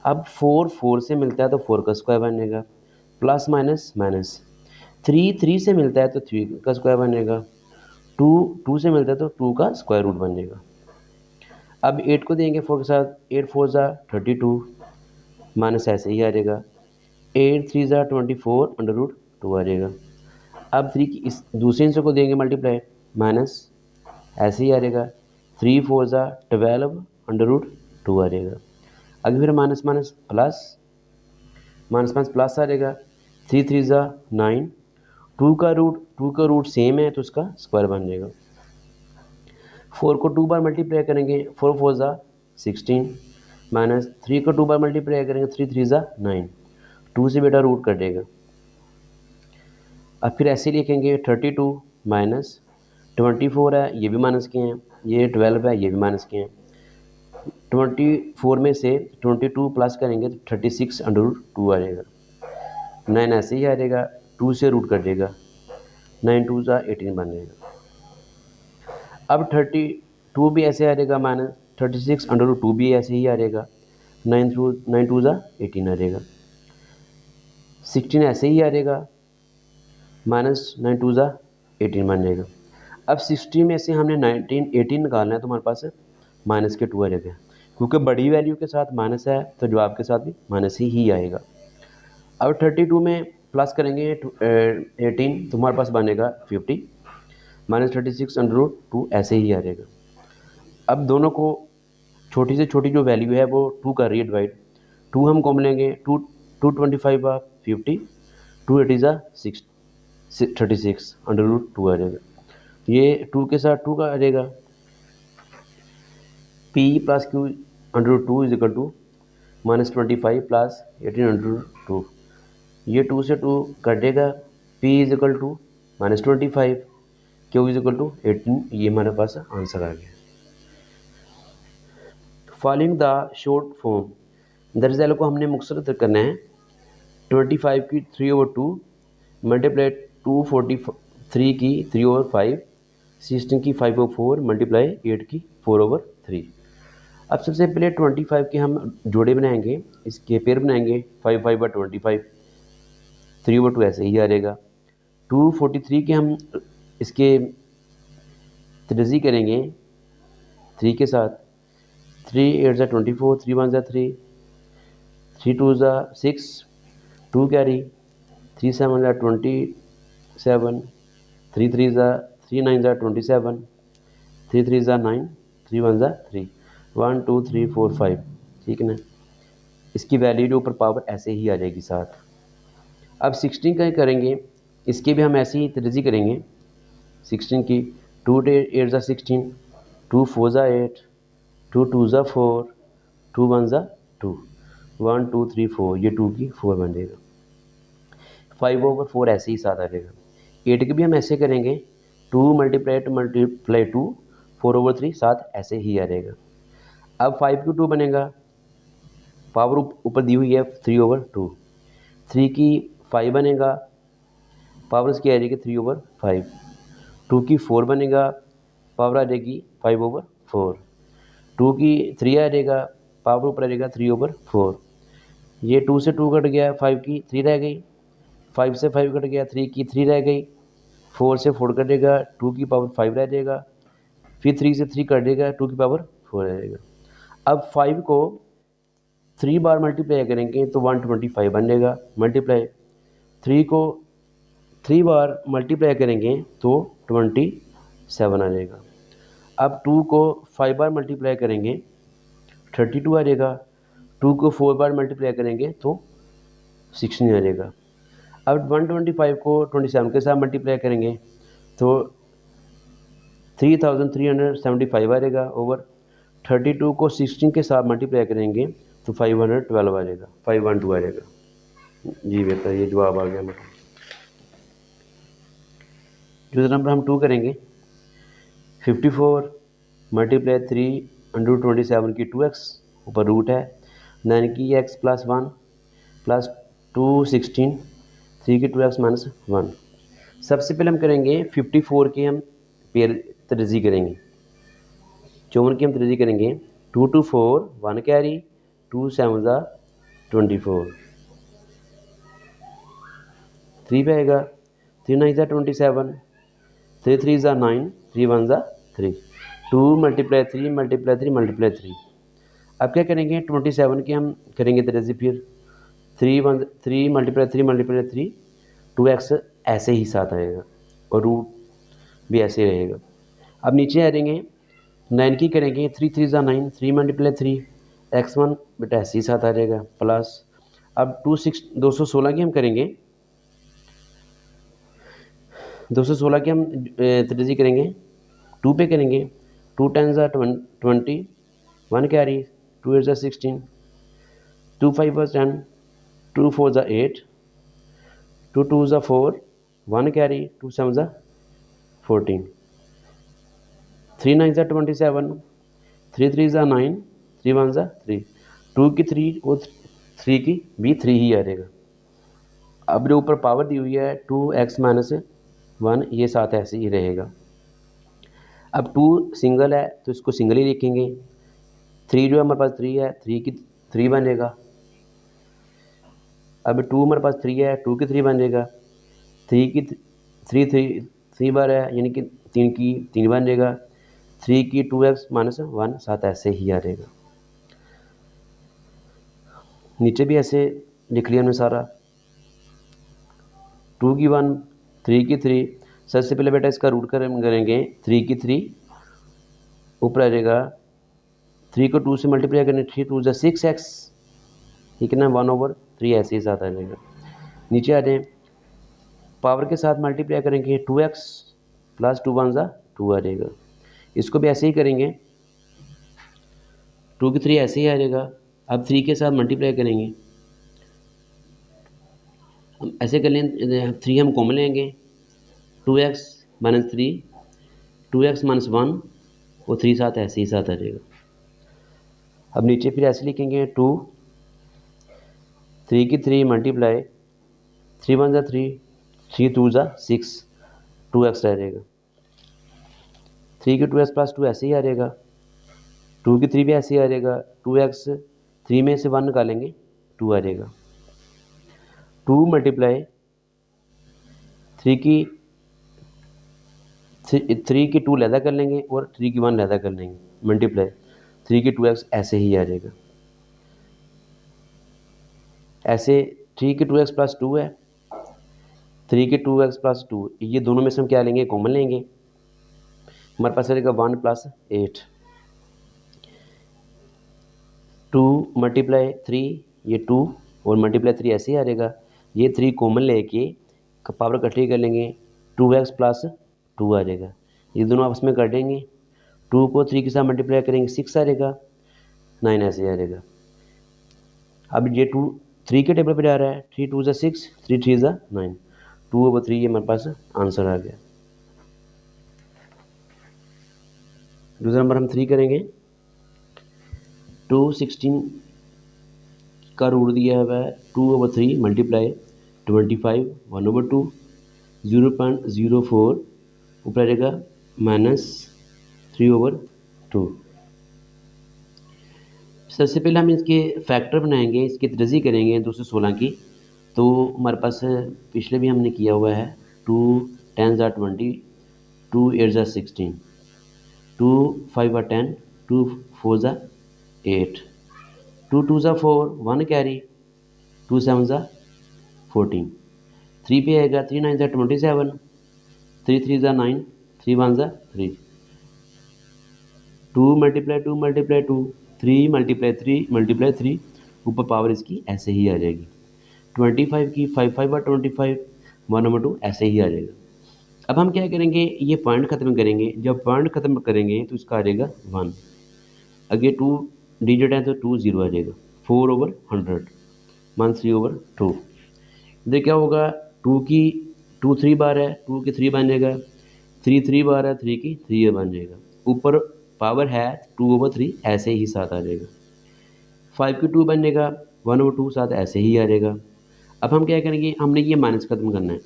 अब 4 4 से मिलता है तो 4 का स्क्वायर बनेगा, प्लस माइनस माइनस, 3 3 से मिलता है तो 3 का स्क्वायर बनेगा, 2 2 से मिलता है तो 2 का स्क्वायर रूट बनेगा। अब 8 को देंगे 4 के साथ, 8 4 ज़ा 32 माइनस ऐसे ही आ जाएगा, 8 3 ज़ा 24√2 आ जाएगा। अब 3 की इस दूसरे हिस्से को देंगे मल्टीप्लाई, माइनस ऐसे ही आ जाएगा, 3 4 ज़ा 12√2 आ जाएगा। अभी फिर minus minus plus, minus minus plus आ जाएगा, 3 3 ज़ा 9, 2 का रूट सेम है तो उसका स्क्वायर बन जाएगा। 4 को 2 बार मल्टीप्लाई करेंगे, 4 4 ज़ा 16 माइनस 3 को 2 बार मल्टीप्लाई करेंगे, 3 3 ज़ा 9, 2 से बेटा रूट कटेगा। अब फिर ऐसे लिखेंगे 32 माइनस 24 है, ये भी माइनस के हैं, ये 12 है, ये भी माइनस के हैं। 24 में से 22 प्लस करेंगे तो 36√2 आ जाएगा। 9 ऐसे ही आ जाएगा, 2 से रूट कटेगा, 9 2 ज़ा 18 बन जाएगा। अब 32 भी ऐसे आ जाएगा, माइनस 36√2 भी ऐसे ही आ जाएगा, 9 2 ज़ा 18 आ जाएगा। 16 ऐसे ही आ जाएगा, माइनस 9 2 ज़ा 18 बन जाएगा। अब 60 में से हमने 18 निकालना है तो हमारे पास माइनस के 2 आ जाएगा, क्योंकि बड़ी वैल्यू के साथ माइनस है तो जवाब के साथ भी माइनस ही आएगा। अब 32 में प्लस करेंगे 18 तो हमारे पास बनेगा 50 माइनस 36√2 ऐसे ही आ जाएगा। अब दोनों को छोटी से छोटी जो वैल्यू है वो 2 कर रही है डिवाइड। 2 हम कॉमन लेंगे, 2 2 50, 2 8 ज़ा 36 √2 आ जाएगा। ये 2 के साथ 2 का आ जाएगा, P plus Q √2 is equal to -25 plus 18 √2। ये 2 से 2 कटेगा, P is equal to -25, Q is equal to 18। ये हमारे पास आंसर आ गया। फॉलोइंग द शॉर्ट फॉर्म, दरअसल को हमने मुख्तसर करना है। 25 की 3/2 मल्टीप्लाई 243 की 3/5, 16 की 5/4 मल्टीप्लाई 8 की 4/3। अब सबसे पहले 25 के हम जोड़े बनाएंगे, इसके पेयर बनाएंगे। 5 5 बाई 25, 3/2 ऐसे ही आ जाएगा। 243 के हम इसके तर्जी करेंगे 3 के साथ। 3 8 ज़ा 24, 3 1 ज़ा 3, 3 2 ज़ा 6, 2 कैरी, 3 7 ज़ा 27, 3 3 ज़ा 3 9 ज़ा 27, 3 3 ज़ा 9, 3 1 ज़ा 3, 1 2 3 4 5। ठीक है ना, इसकी वैल्यू जो ऊपर पावर ऐसे ही आ जाएगी साथ। अब 16 का करेंगे, इसके भी हम ऐसे ही तर्जी करेंगे 16 की। 2 8 ज़ा 16, 2 4 ज़ा 8, 2 2 ज़ा 4, 2 1 ज़ा 2, 1 2 3 4, ये 2 की 4 बन जाएगा। 5/4 ऐसे ही साथ आ जाएगा। 8 के भी हम ऐसे करेंगे, 2 मल्टीप्लाई 2, 4/3 साथ ऐसे ही आ जाएगा। अब 5 की 2 बनेगा, पावर ऊपर दी हुई है 3/2। 3 की 5 बनेगा, पावर इसकी आ जाएगी 3/5। 2 की 4 बनेगा, पावर आ जाएगी 5/4। 2 की 3 आ जाएगा, पावर ऊपर आ जाएगा 3/4। ये 2 से 2 कट गया, 5 की 3 रह गई, 5 से 5 कट गया, 3 की 3 रह गई, 4 से 4 कटेगा, 2 की पावर 5 रह जाएगा, फिर 3 से 3 कटेगा, 2 की पावर 4 रह जाएगा। अब 5 को 3 बार मल्टीप्लाई करेंगे तो 125 बन जाएगा, मल्टीप्लाई 3 को 3 बार मल्टीप्लाई करेंगे तो 27 आ जाएगा। अब 2 को 5 बार मल्टीप्लाई करेंगे 32 आ जाएगा, 2 को 4 बार मल्टीप्लाई करेंगे तो 16 आ जाएगा। अब 125 को 27 के साथ मल्टीप्लाई करेंगे तो 3375 आ जाएगा, ओवर 32 को 16 के साथ मल्टीप्लाई करेंगे तो 512 आ जाएगा, 512 आ जाएगा। जी बेटा, ये जवाब आ गया मेरा। जो नंबर हम 2 करेंगे, 54 मल्टीप्लाई 3/27 की 2x, ऊपर रूट है 9 की x प्लस 1 प्लस 2 16, 3 की 2x माइनस 1। सबसे पहले हम करेंगे 54 के हम पेयर तर्जी करेंगे, 54 की हम तर्जी करेंगे। 2 2 4 1 कैरी, 2 7 ज़ा 24, 3 पे आएगा, 3 9 ज़ा 27, 3 3 ज़ा 9, 3 1 ज़ा 3, 2 मल्टीप्लाई 3 मल्टीप्लाई 3 मल्टीप्लाई 3। अब क्या करेंगे, 27 की हम करेंगे तर्जी, फिर 3 मल्टीप्लाई 3 मल्टीप्लाई 3, 2x ऐसे ही साथ आएगा और रूट भी ऐसे रहेगा। अब नीचे आ जाएंगे, 9 की करेंगे, 3 3 ज़ा 9, 3 मल्टीप्लाई 3, x1 बेटा ऐसे ही साथ आ जाएगा प्लस। अब 216 की हम करेंगे, 216 की हम तर्जी करेंगे, 2 पे करेंगे, 2 10 ज़ा 20, 1 कैरी, 2 8 ज़ा 16, 2 5 ज़ा 10, 2 4 ज़ा 8, 2 2 ज़ा 4, 1 कैरी, 2 7 ज़ा 14, 3 9 ज़ा 27, 3 3 ज़ा 9, 3 1 ज़ा 3, 2 की 3 और 3 की भी 3 ही आ जाएगा। अब जो ऊपर पावर दी हुई है 2x माइनस 1, ये साथ ऐसे ही रहेगा। अब 2 सिंगल है तो इसको सिंगल ही लिखेंगे। 3 जो हमारे पास 3 है, 3 की 3 बनेगा। अब 2 हमारे पास 3 है, 2 की 3 बन जाएगा। 3 की 3 बार है, यानी कि 3 की 3 बन जाएगा। 3 की 2x माइनस 1 साथ ऐसे ही आ जाएगा। नीचे भी ऐसे लिख लिया हमने सारा। 2 की 1, 3 की 3। सबसे पहले बेटा इसका रूट करेंगे, 3 की 3 ऊपर आ जाएगा 3 को 2 से मल्टीप्लाई करें, 3 टू ज़ा 6x, ठीक है ना, 1/3 ऐसे ही साथ आ जाएगा। नीचे आ जाएँ, पावर के साथ मल्टीप्लाई करेंगे 2x प्लस 2 1 ज़ा 2 आ जाएगा। इसको भी ऐसे ही करेंगे, 2 की 3 ऐसे ही आ जाएगा। अब 3 के साथ मल्टीप्लाई करेंगे, हम ऐसे कर लें, 3 हम कॉमन लेंगे, 2x माइनस 3, 2x माइनस 1 और 3 साथ ऐसे ही साथ आ जाएगा। अब नीचे फिर ऐसे लिखेंगे 2, 3 की 3 मल्टीप्लाई 3 1 ज़ा 3, 3 2 ज़ा 6, 2x रह जाएगा। 3 की 2x प्लस 2 ऐसे ही आ जाएगा, 2 की 3 भी ऐसे ही आ जाएगा, 2x 3 में से 1 निकालेंगे 2 आ जाएगा। 2 मल्टीप्लाई 3 की 2 लहदा कर लेंगे और 3 की 1 लहदा कर लेंगे, मल्टीप्लाई 3 की 2x ऐसे ही आ जाएगा। ऐसे 3 की 2x प्लस 2 है, 3 की 2x प्लस 2, ये दोनों में से हम क्या लेंगे, कॉमन लेंगे, हमारे पास रहेगा 1 प्लस 8। 2 मल्टीप्लाई 3, ये 2 और मल्टीप्लाई 3 ऐसे ही आ जाएगा। ये 3 कॉमन लेके पावर इकट्ठी कर लेंगे, 2x प्लस 2 आ जाएगा। ये दोनों आपस में काटेंगे, 2 को 3 के साथ मल्टीप्लाई करेंगे 6 आ जाएगा, 9 ऐसे आ जाएगा। अब ये 2 3 के टेबल पे जा रहा है, 3 2 ज़ा 6, 3 3 ज़ा 9, 2/3 ये हमारे पास आंसर आ गया। दूसरा नंबर हम 3 करेंगे, 216 का रूट दिया हुआ है, 2/3 मल्टीप्लाई 25 1/2, 0.04 ऊपर आ जाएगा -3/2। सबसे पहले हम इसके फैक्टर बनाएंगे, इसकी तर्जी करेंगे 216 की। तो हमारे पास पिछले भी हमने किया हुआ है, 2 10 ज़ा 20, 2 8 ज़ा 16, 2 5 ज़ा 10, 2 4 ज़ा 8, 2 2 ज़ा 4, 1 कैरी, 2 7 ज़ा 14, 3 पे आएगा, 3 9 ज़ा 27, 3 3 ज़ा 9, 3 1 ज़ा 3, 2 मल्टीप्लाई 2 मल्टीप्लाई 2, 3 मल्टीप्लाई 3 मल्टीप्लाई 3, ऊपर पावर इसकी ऐसे ही आ जाएगी। 25 की 5 5 बार 25, 1/2 ऐसे ही आ जाएगा। अब हम क्या करेंगे, ये पॉइंट ख़त्म करेंगे, जब पॉइंट ख़त्म करेंगे तो इसका आ जाएगा 1, अगर 2 डिजिट है तो 2 0 आ जाएगा, 4/100 मान 3/2। इधर क्या होगा, 2 की 2 3 बार है, 2 की 3 बन जाएगा, 3 3 बार है, 3 की 3 बन जाएगा, ऊपर पावर है 2/3 ऐसे ही साथ आ जाएगा। 5 की 2 बन जाएगा, 1/2 साथ ऐसे ही आ जाएगा। अब हम क्या करेंगे, हमने ये माइनस ख़त्म करना है,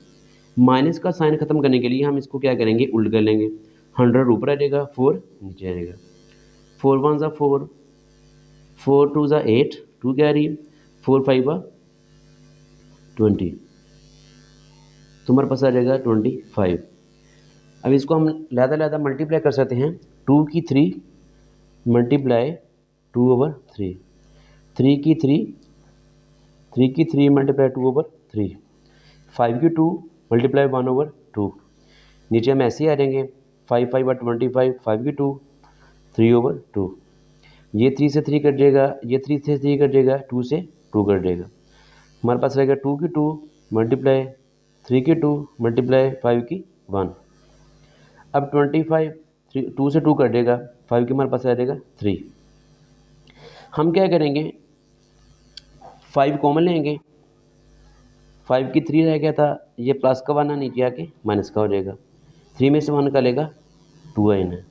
माइनस का साइन ख़त्म करने के लिए हम इसको क्या करेंगे, उल्ट कर लेंगे, 100 ऊपर आ जाएगा, 4 नीचे आ जाएगा, 4 1 ज़ा 4, 4 2 ज़ा 8, 2 कैरी, 4 5 ज़ा 20, तुम्हारे पास आ जाएगा 25। अब इसको हम लहदा मल्टीप्लाई कर सकते हैं, 2 की 3 मल्टीप्लाई 2/3, 3 की 3, 3 की 3 मल्टीप्लाई 2/3, 5 की 2 मल्टीप्लाई 1/2, नीचे हम ऐसे ही आ जाएंगे, 5 5 बार 25, 5 की 2 3/2, ये 3 से 3 कट जाएगा, ये 3 से 3 कट जाएगा, 2 से 2 कट जाएगा, हमारे पास रहेगा 2 की 2 मल्टीप्लाई 3 की 2 मल्टीप्लाई 5 की 1। अब 25 2 से 2 कट जाएगा, 5 की हमारे पास आ जाएगा 3। हम क्या करेंगे, 5 कॉमन लेंगे, 5 की 3 रह गया था, ये प्लस का 1 नीचे आके माइनस का हो जाएगा, 3 में से 1 निकालेगा 2 आना है।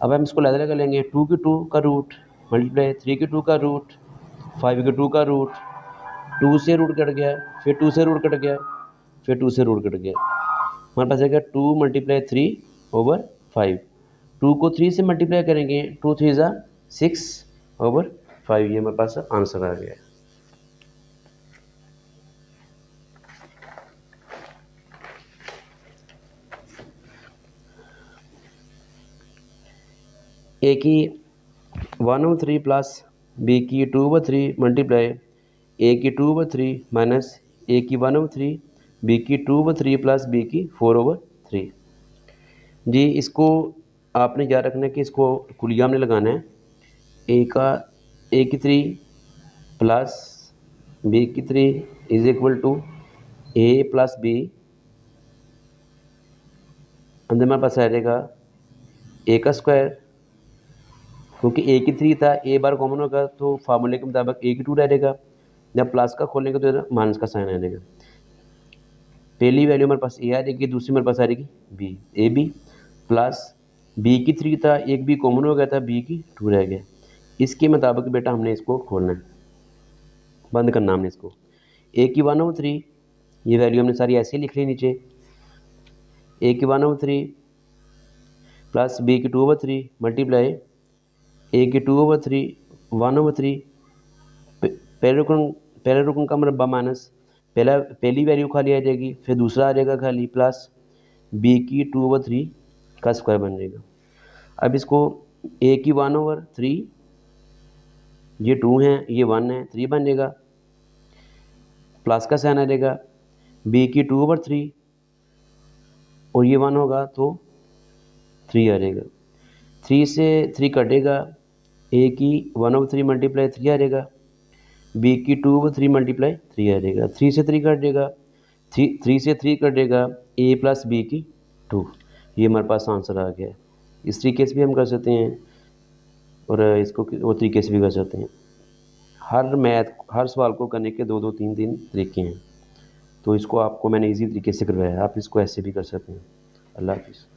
अब हम इसको लहदा कर लेंगे, 2 की 2 का रूट मल्टीप्लाई 3 की 2 का रूट, 5 की 2 का रूट, 2 से रूट कट गया, फिर 2 से रूट कट गया, फिर 2 से रूट कट गया, हमारे पास आएगा 2 मल्टीप्लाई 3/5, 2 को 3 से मल्टीप्लाई करेंगे, 2 3 ज़ा 6/5, ये हमारे पास आंसर आ गया है। ए की 1/3 प्लस बी की 2/3 मल्टीप्लाई ए की 2/3 माइनस ए की 1/3, बी की 2/3 प्लस बी की 4/3। जी इसको आपने याद रखना है कि इसको कुलिया हमने लगाना है ए की 3 प्लस बी की 3 is equal to A plus B, अंदर हमारे पास आ जाएगा ए का स्क्वायर, क्योंकि ए की 3 था, ए बार कॉमन होगा तो फार्मूले के मुताबिक ए की 2 रह जाएगा। जब प्लस का खोलेंगे तो माइनस का साइन आ जाएगा। पहली वैल्यू हमारे पास ए आ जाएगी, दूसरी हमारे पास आ जाएगी B, A B plus B की 3 था, एक बी कॉमन हो गया था, बी की 2 रह गया। इसके मुताबिक बेटा हमने इसको खोलना है, बंद करना हमने इसको। ए की 1/3, ये वैल्यू हमने सारी ऐसे ही लिख ली नीचे, ए की 1/3 प्लस बी की 2/3 मल्टीप्लाई ए की 2/3 1/3, पहले रुकन का मरबा माइनस पहली वैल्यू खाली आ जाएगी, फिर दूसरा आ जाएगा खाली, प्लस बी की 2/3 का स्क्वायर बन जाएगा। अब इसको ए की 1/3, ये 2 है, ये 1 है, 3 बन जाएगा, प्लस का साइन आ जाएगा, बी की 2/3 और ये 1 होगा तो 3 आ जाएगा, 3 से 3 कटेगा, ए की 1/3 मल्टीप्लाई 3 आ जाएगा, बी की 2/3 मल्टीप्लाई 3 आ जाएगा, 3 से 3 कट जाएगा, 3 से 3 कटेगा, ए प्लस बी की 2, ये हमारे पास आंसर आ गया है। इस तरीके से भी हम कर सकते हैं और इसको वो तरीके से भी कर सकते हैं। हर सवाल को करने के 2-2 3-3 तरीके हैं, तो इसको आपको मैंने इजी तरीके से करवाया है, आप इसको ऐसे भी कर सकते हैं। अल्लाह हाफिज़।